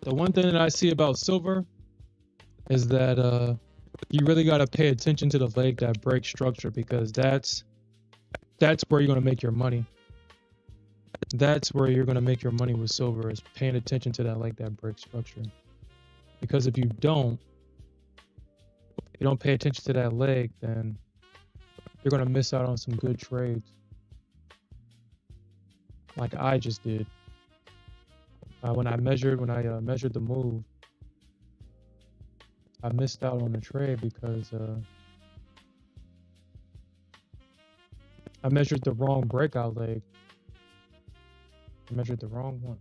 The one thing that I see about silver is that you really got to pay attention to the leg that break structure, because that's where you're going to make your money. That's where you're going to make your money with silver, is paying attention to that leg that break structure. Because if you don't pay attention to that leg, then you're going to miss out on some good trades, like I just did. When I measured the move, I missed out on the trade because I measured the wrong breakout leg. I measured the wrong one.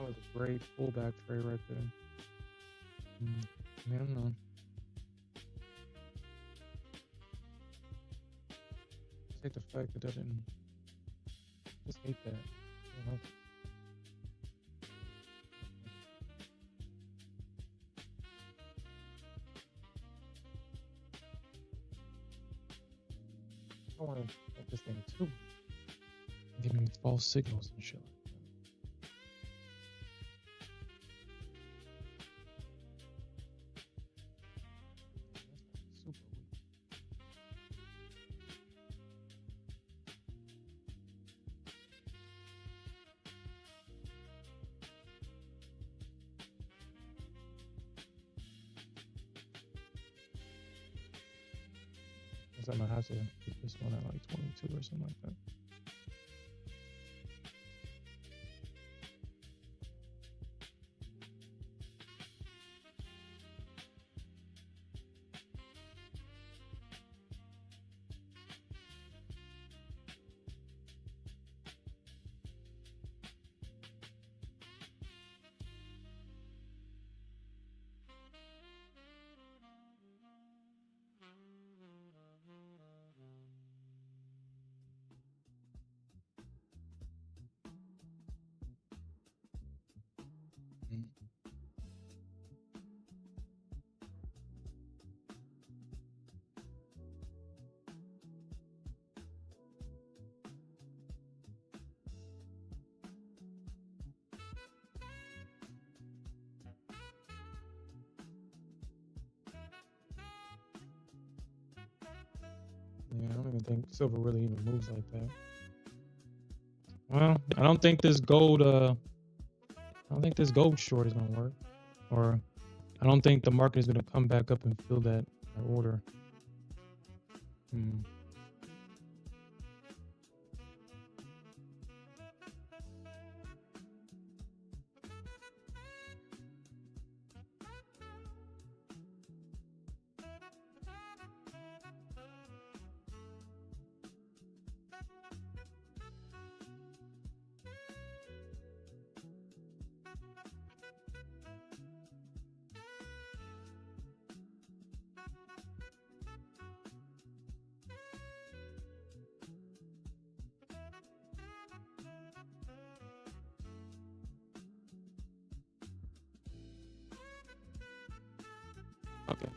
That was a great pullback trade right there. I don't know. Just hate the fact that I didn't. Just hate that. I don't know. I don't want to make this thing too. Give me false signals and shit. Super weak. I might have to keep this one at like 22 or something like that. Yeah, I don't even think silver really even moves like that. Well, I don't think this gold short is gonna work. Or I don't think the market is gonna come back up and fill that order.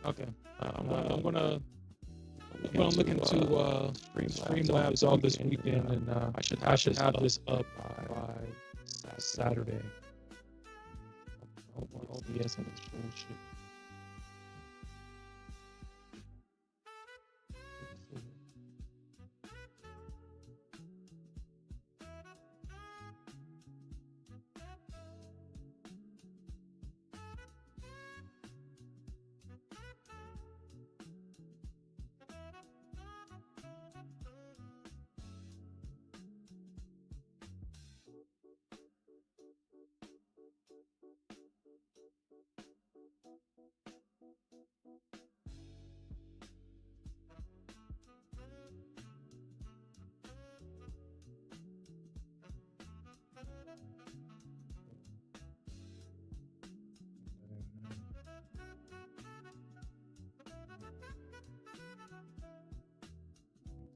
Okay. I'm gonna look into Streamlabs all this weekend, and I should have this up by Saturday. OBS and this bullshit.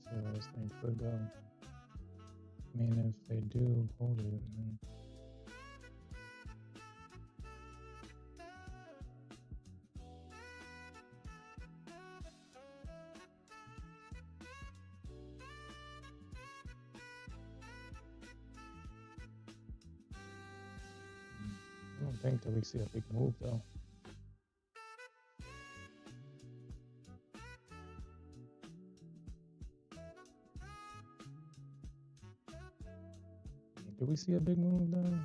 See where this thing could go. I mean, if they do hold it, then I don't think that we see a big move though. Did we see a big move though?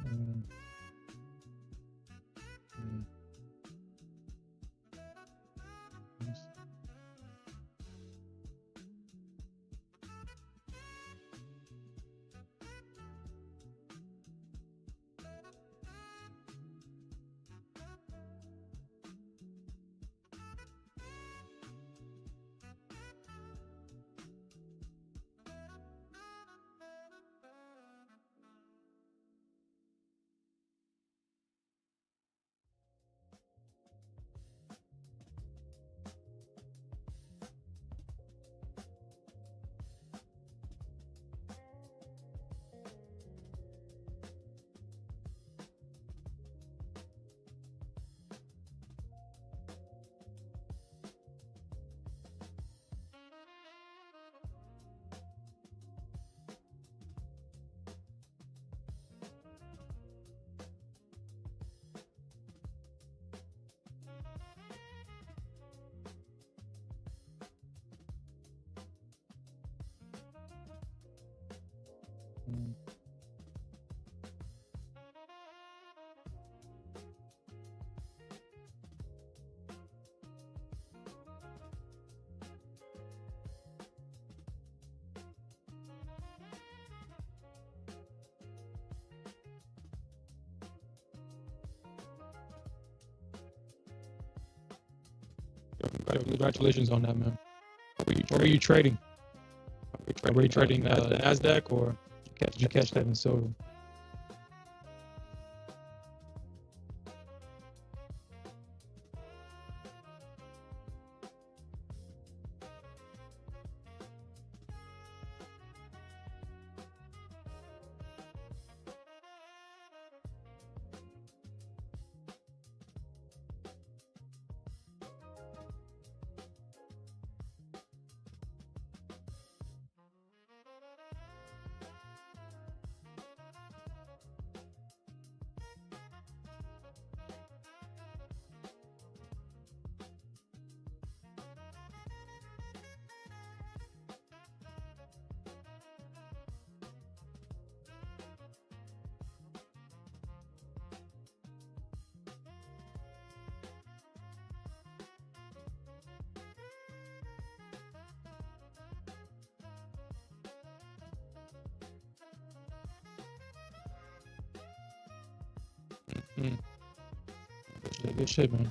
Congratulations on that, man. What were you trading? Were you trading Nasdaq, or did you catch that in silver? Mm. Good shit, man.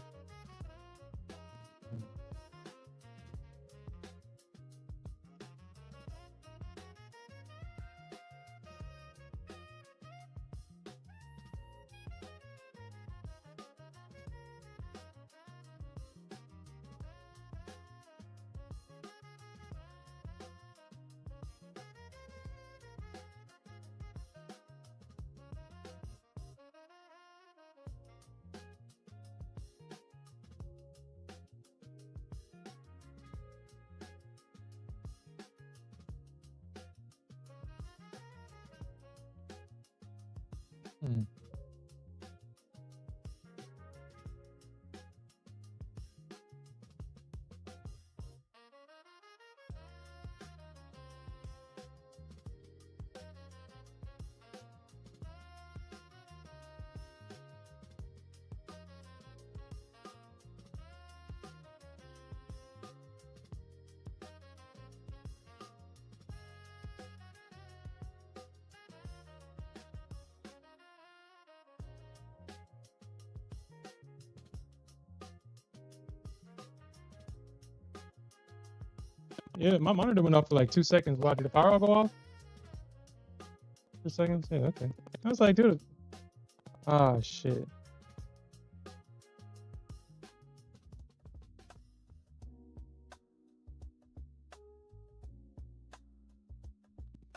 Mm. Yeah, my monitor went off for like 2 seconds. Why did the power go off? 2 seconds? Yeah, okay. I was like, dude. Ah, shit.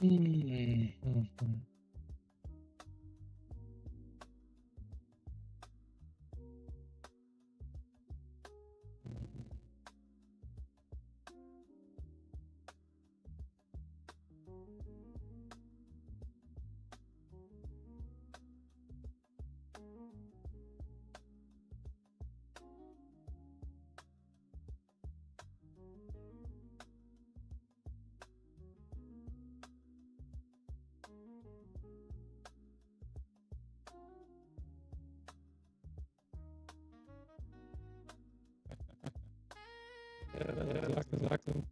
Mm-hmm. Yeah, exactly.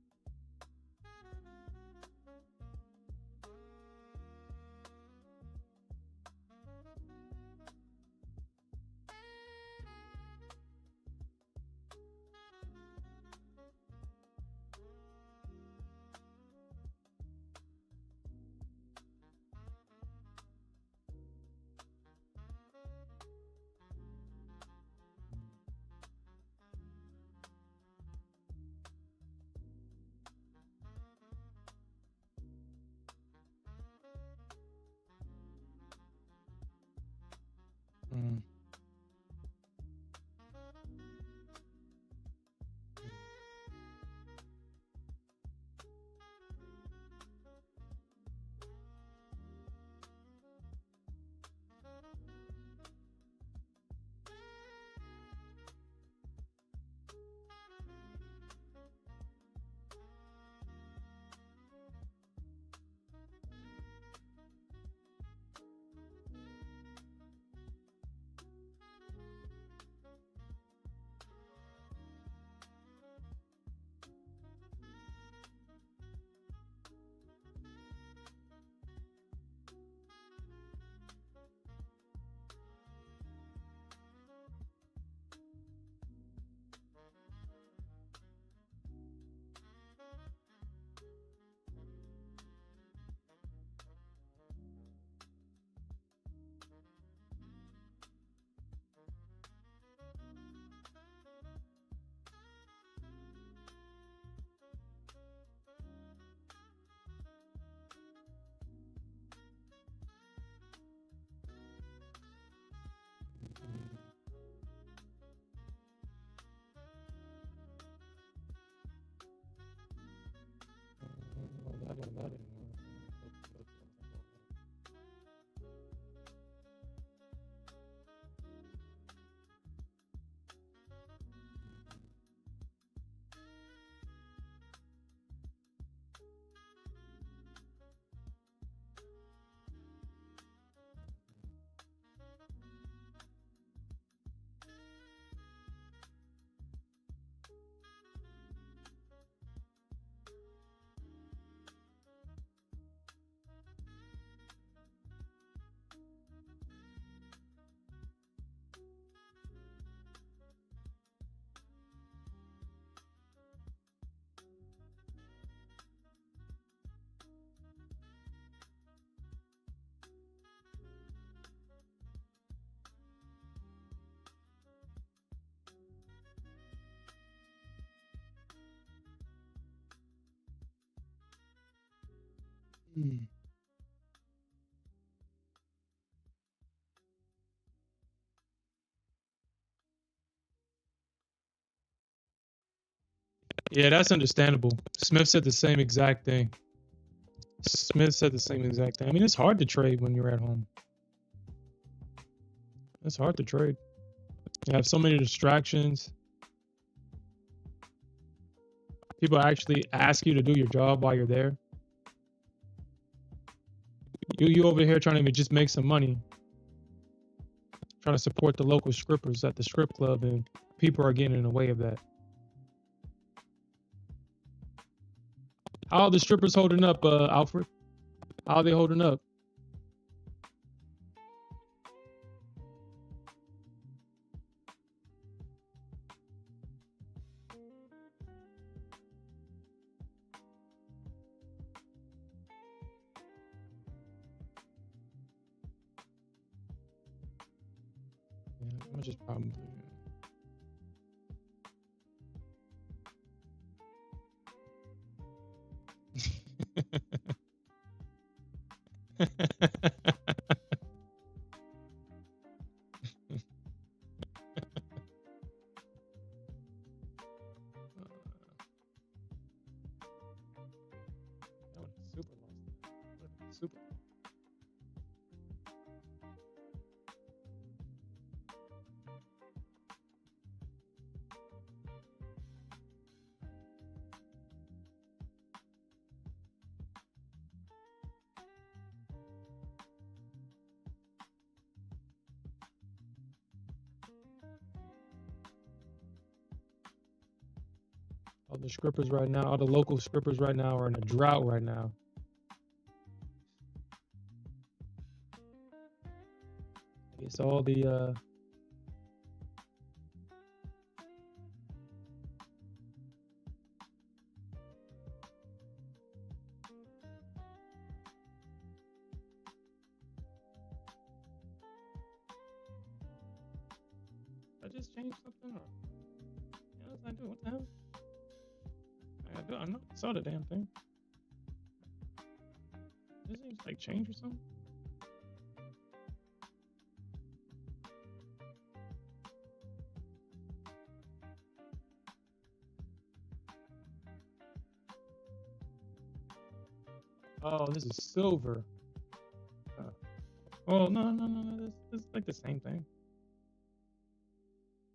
Mm. Hmm. Yeah, that's understandable. Smith said the same exact thing. Smith said the same exact thing. I mean, it's hard to trade when you're at home. It's hard to trade. You have so many distractions. People actually ask you to do your job while you're there. You over here trying to just make some money, trying to support the local scrippers at the strip club, and people are getting in the way of that. How are the strippers holding up, Alfred? How are they holding up? Yeah, I'm just probably. Super lost. Super. All the strippers right now, all the local strippers right now are in a drought right now. It's all the I just changed something up. Yeah, what did I do? What the hell? I know. I saw the damn thing. Does it like change or something? Oh, this is silver. Oh no. This is like the same thing.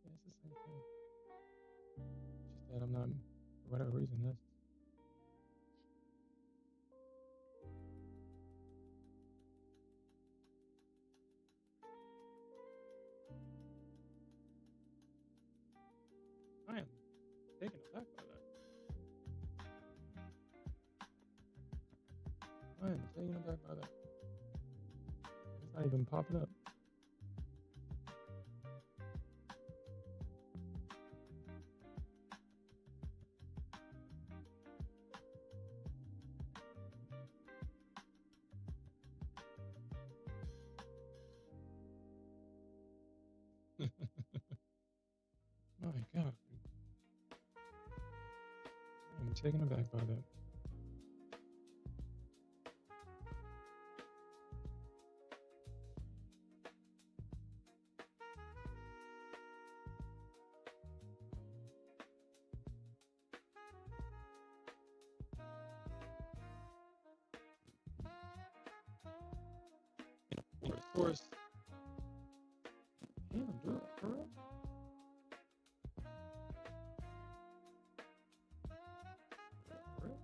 Yeah, it's the same thing. Just that I'm not, for whatever reason, this. I am taken aback by that. I am taken aback by that. It's not even popping up. My God. I'm taken aback by that. Of course. Damn, dude, for real? For real?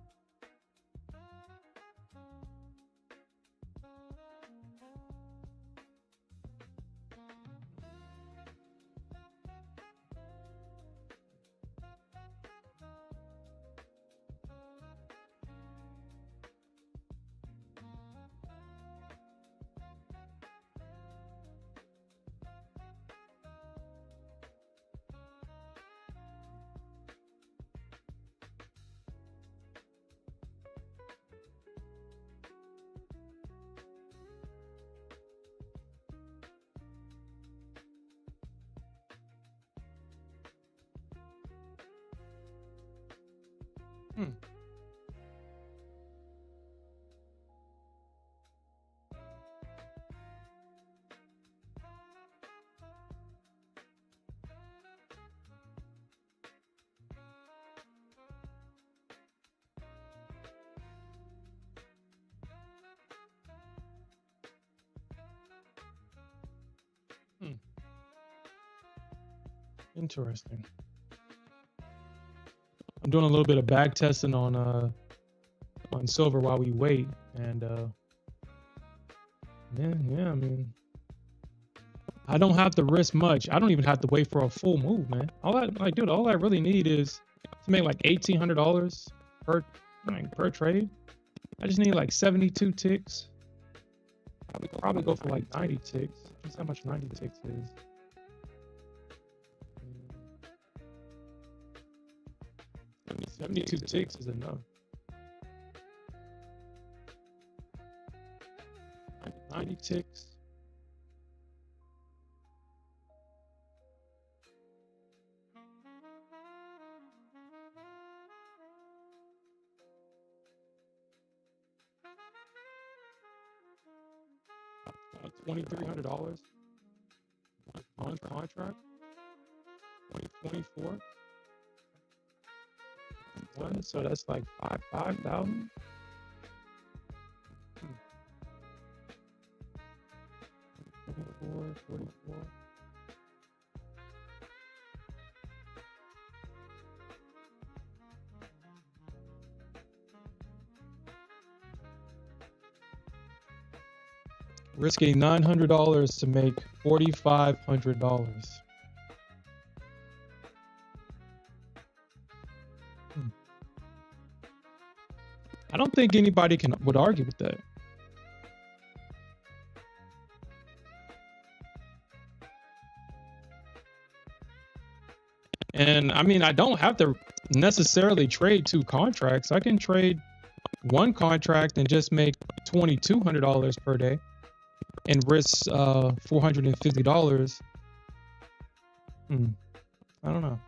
Hmm. Interesting. I'm doing a little bit of back testing on silver while we wait, and yeah, I mean, I don't have to risk much. I don't even have to wait for a full move, man. Dude, all I really need is to make like $1,800 per trade. I just need like 72 ticks. I would probably go for like 90 ticks. That's how much 90 ticks is. 72 ticks is enough. 90 ticks. $2,300 on contract. 2024. One, so that's like 5,000. 44. Risking $900 to make $4,500. I don't think anybody would argue with that. And I mean, I don't have to necessarily trade 2 contracts. I can trade 1 contract and just make $2,200 per day and risk $450. I don't know.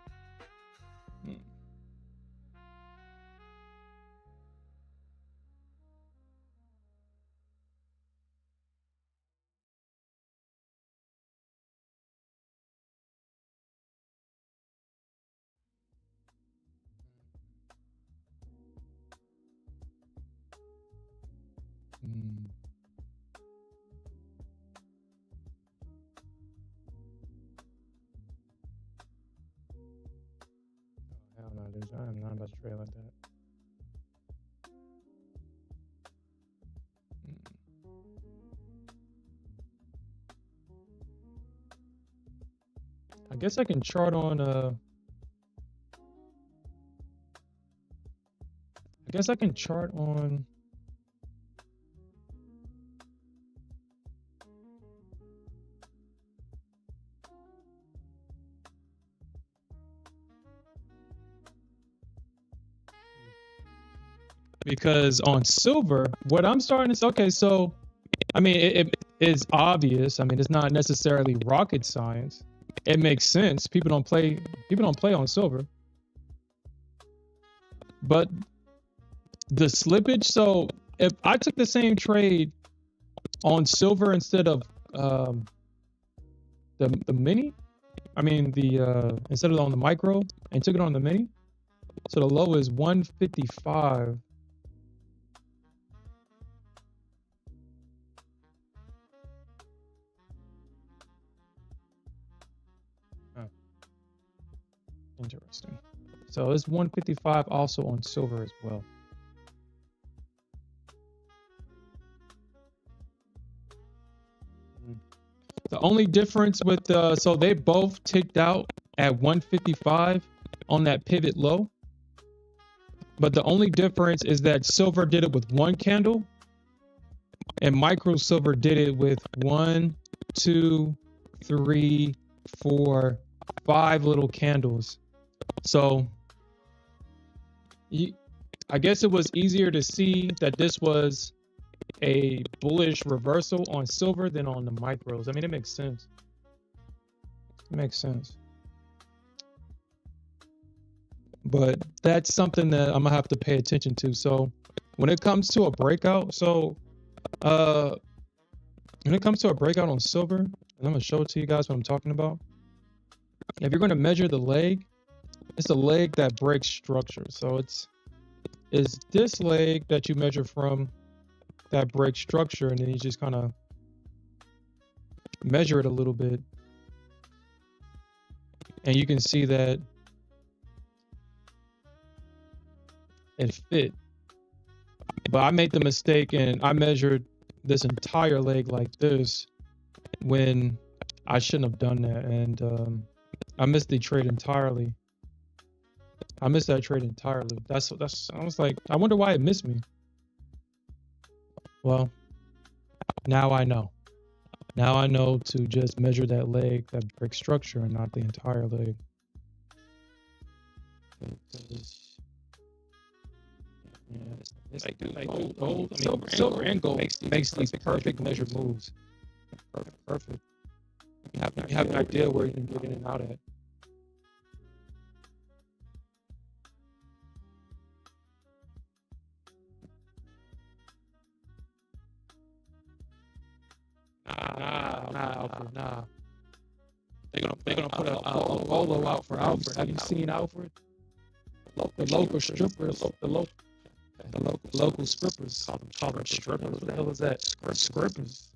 Hell no, dude. I am not about to trade like that. I guess I can chart on because on silver, what I'm starting to, okay, so I mean, it is obvious. I mean, it's not necessarily rocket science. It makes sense. People don't play on silver. But the slippage, so if I took the same trade on silver instead of the mini, I mean instead of on the micro and took it on the mini, so the low is 155. Interesting. So it's 155 also on silver as well. The only difference with so they both ticked out at 155 on that pivot low. But the only difference is that silver did it with 1 candle and micro silver did it with 1, 2, 3, 4, 5 little candles. So I guess it was easier to see that this was a bullish reversal on silver than on the micros. I mean, it makes sense. It makes sense. But that's something that I'm gonna have to pay attention to. So when it comes to a breakout, when it comes to a breakout on silver, and I'm gonna show it to you guys what I'm talking about. If you're gonna measure the leg, it's a leg that breaks structure. So it's this leg that you measure from that breaks structure, and then you just kind of measure it a little bit. and you can see that it fit. But I made the mistake and I measured this entire leg like this when I shouldn't have done that, and I missed the trade entirely. I missed that trade entirely. That's I was like, I wonder why it missed me. Well, now I know. Now I know to just measure that leg, that brick structure, and not the entire leg. Yeah, it's like, dude, gold, I mean, silver and gold makes these perfect measured moves. Perfect. You have an idea where you can get in and out at. Nah, Alfred, nah. They're gonna put a polo out for Alfred. Have you seen Alfred? The local strippers, the local strippers. Call them strippers. What the hell is that? Strippers.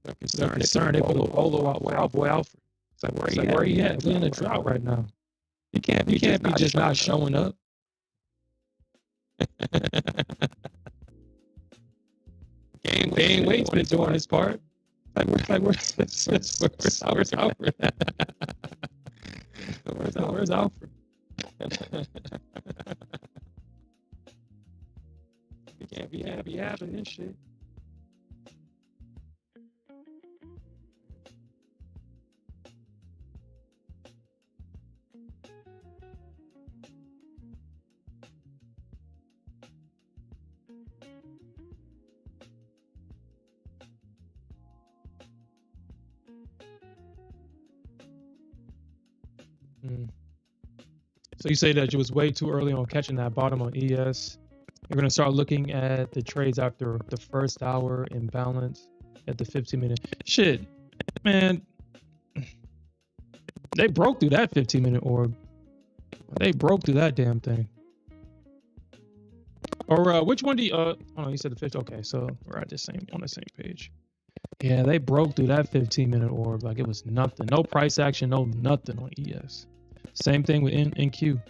They're concerned. They put a polo out for our boy Alfred. It's like where he at? We in a drought right now. You can't be just not showing up. Game Wade's been doing his part. Where's Alfred? Where's Alfred? You can't be having this shit. So you say that you was way too early on catching that bottom on ES. You're gonna start looking at the trades after the first hour imbalance at the 15-minute. Shit, man, they broke through that 15-minute orb. They broke through that damn thing. Or which one do you? Oh no, you said the 50. Okay, so we're at on the same page. Yeah, they broke through that 15-minute orb like it was nothing. No price action, no nothing on ES. Same thing with NQ.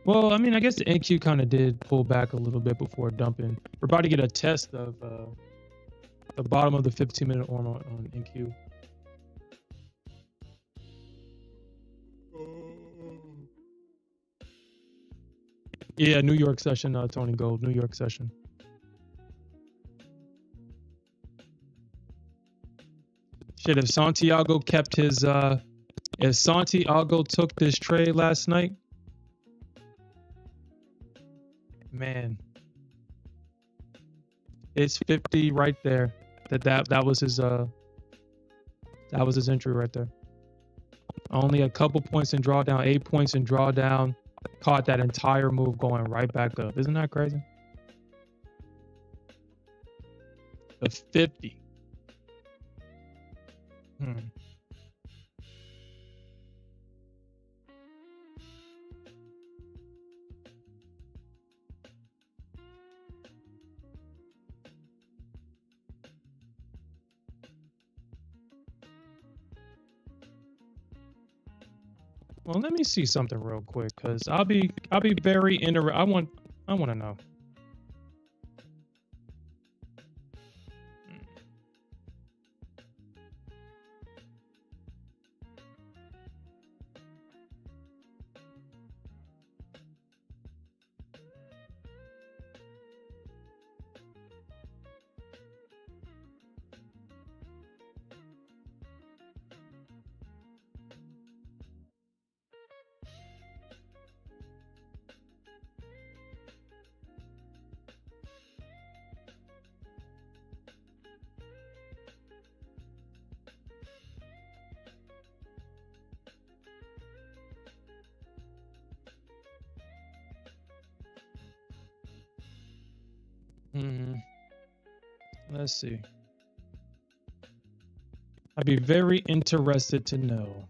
Well, I mean, I guess the NQ kind of did pull back a little bit before dumping. We're about to get a test of the bottom of the 15-minute orb on NQ. Yeah, New York session, Tony Gold, New York session. Shit, if Santiago kept his, if Santiago took this trade last night, man, it's 50 right there. That was his entry right there. Only a couple points in drawdown, 8 points in drawdown, caught that entire move going right back up. Isn't that crazy? The 50. Well, let me see something real quick, cause I'll be very interested. I want to know. Let's see. I'd be very interested to know.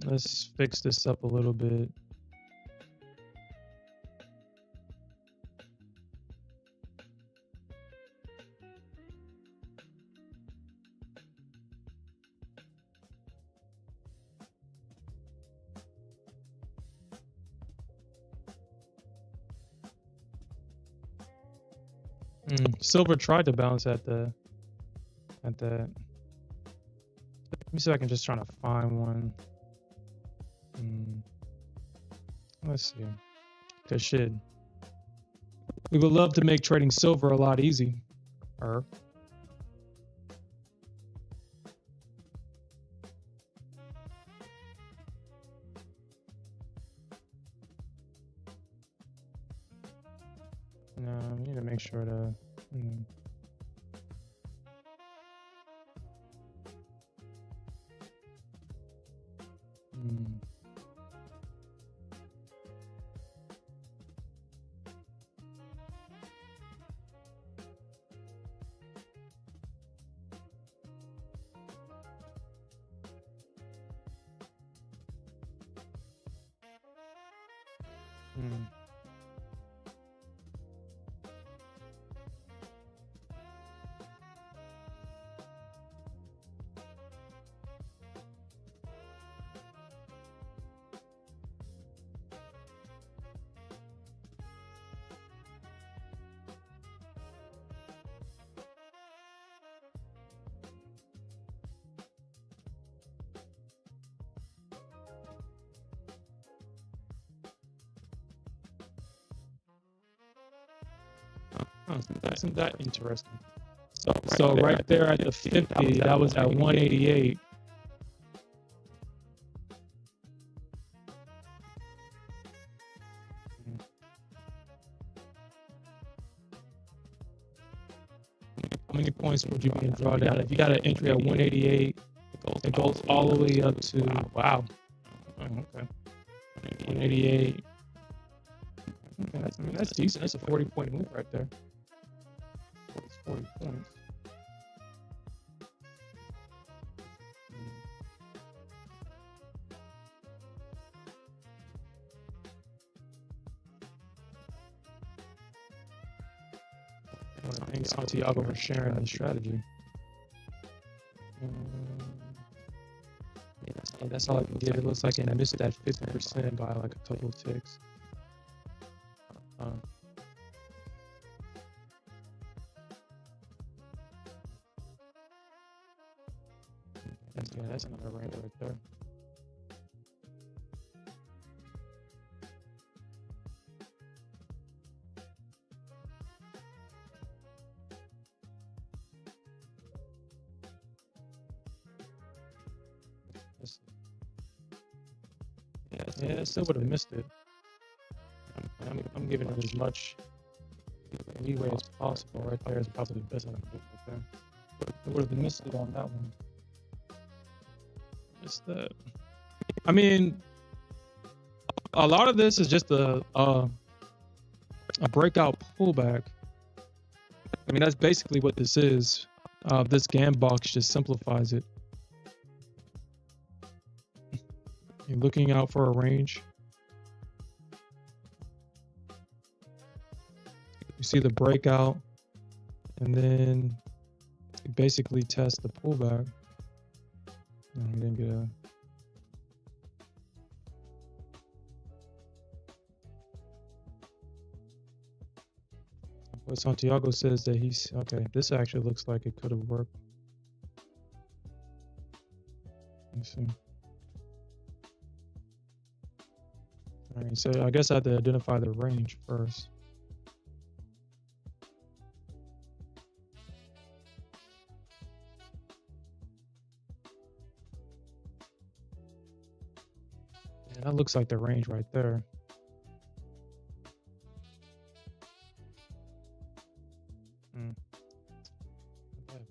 Let's fix this up a little bit. Silver tried to bounce at that. Let me see if I can just try to find one. Let's see. Cause shit, we would love to make trading silver a lot easier. No, we need to make sure to. Isn't that interesting? So right there at the 50, that was at 188. How many points would you be in drawdown? If you got an entry at 188, it goes all the way up to, wow. Okay. 188. Okay, that's decent. That's a 40-point move right there. 40 points. Thanks Santiago for sharing the strategy. Yeah, that's all I can give. It looks like it missed that 50% by like a couple of ticks. Yeah, that's another range right there. Yeah, I still would have missed it. I'm giving it as much leeway as possible. Right there is probably the best I can do right there. I would have missed it on that one. Just that. I mean, a lot of this is just a breakout pullback. I mean, that's basically what this is. This GAN box just simplifies it. You're looking out for a range. You see the breakout, and then you basically test the pullback. No, you didn't get a. But Santiago says that he's okay. This actually looks like it could have worked. Let me see. All right, so I guess I have to identify the range first. Yeah, that looks like the range right there. Okay.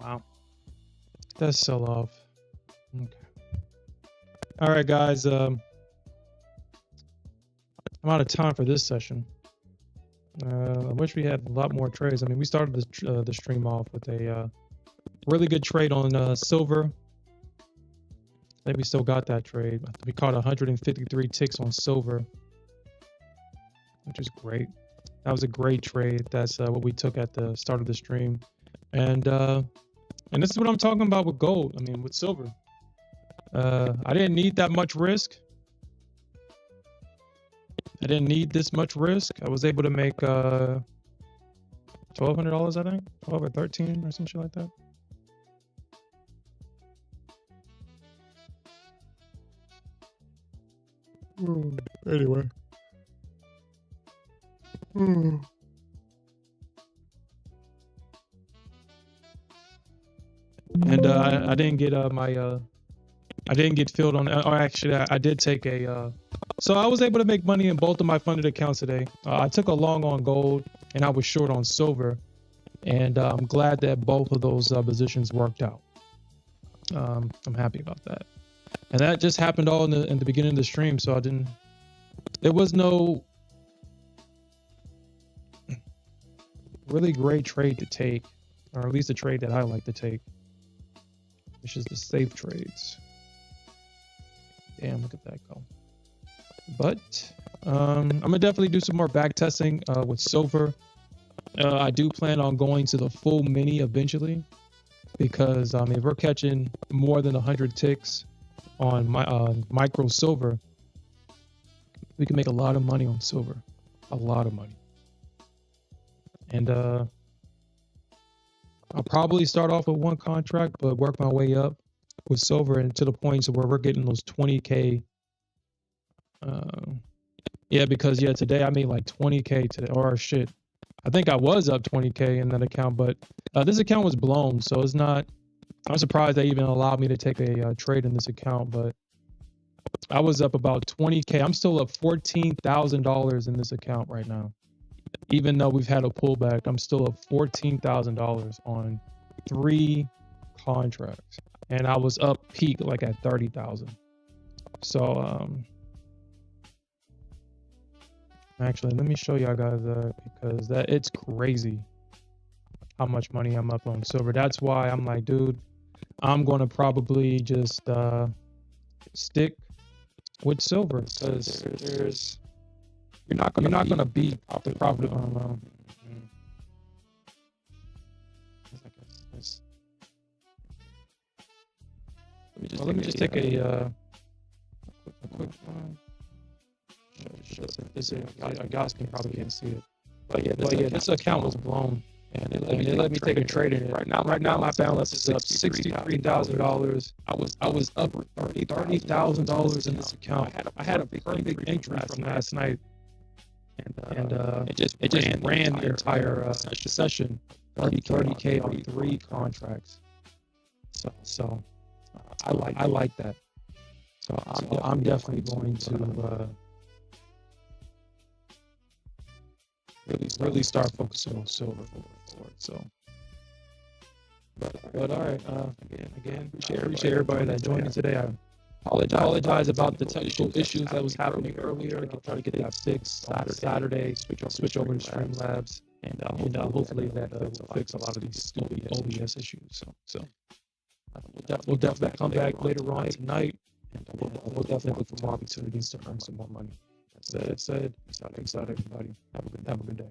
Wow. That's sell off. Okay. All right, guys. I'm out of time for this session. I wish we had a lot more trades. I mean, we started the stream off with a really good trade on silver. I think we still got that trade. We caught 153 ticks on silver, which is great. That was a great trade. That's what we took at the start of the stream. And this is what I'm talking about with gold. I mean, with silver. I didn't need that much risk. I didn't need this much risk. I was able to make $1,200, I think, 12 or 13 or some shit like that. Anyway. And I didn't get I didn't get filled on. Or actually, I did take a. So I was able to make money in both of my funded accounts today. I took a long on gold and I was short on silver, and I'm glad that both of those positions worked out. I'm happy about that, and that just happened all in the beginning of the stream. So I didn't. There was no really great trade to take, or at least a trade that I like to take, which is the safe trades. Damn, look at that go. But I'm gonna definitely do some more back testing with silver. I do plan on going to the full mini eventually, because if we're catching more than 100 ticks on my micro silver, we can make a lot of money on silver, a lot of money. And I'll probably start off with one contract, but work my way up with silver and to the point where we're getting those 20K. Yeah, because today I made like 20K today, or shit. I think I was up 20K in that account, but this account was blown, so it's not. I'm surprised they even allowed me to take a trade in this account, but I was up about 20K. I'm still up $14,000 in this account right now. Even though we've had a pullback, I'm still up $14,000 on 3 contracts, and I was up peak like at 30,000. So actually, let me show y'all guys that, because it's crazy how much money I'm up on silver. That's why I'm like, dude, I'm gonna probably just stick with silver, because you're not gonna beat the profit on. Let me just take a quick one. You guys can probably can't see it, but yeah, this account was blown, and it let me take a trade in it. Right now, my balance is up $63,000. I was up $30,000 in this account. I had a big entry from last night, and it just ran the entire session, 30K on 3 contracts. So I like that. So I'm definitely going to really start focusing on silver forward. So, but all right. Again, appreciate everybody that joined me today. I apologize about the technical issues that was happening earlier. I can try to get that fixed Saturday. Switch over to Streamlabs, and hopefully that will fix a lot of these stupid OBS issues. So we'll definitely come back later on tonight, and we'll definitely look for more opportunities to earn some more money. That said, peace out, everybody. Have a good day.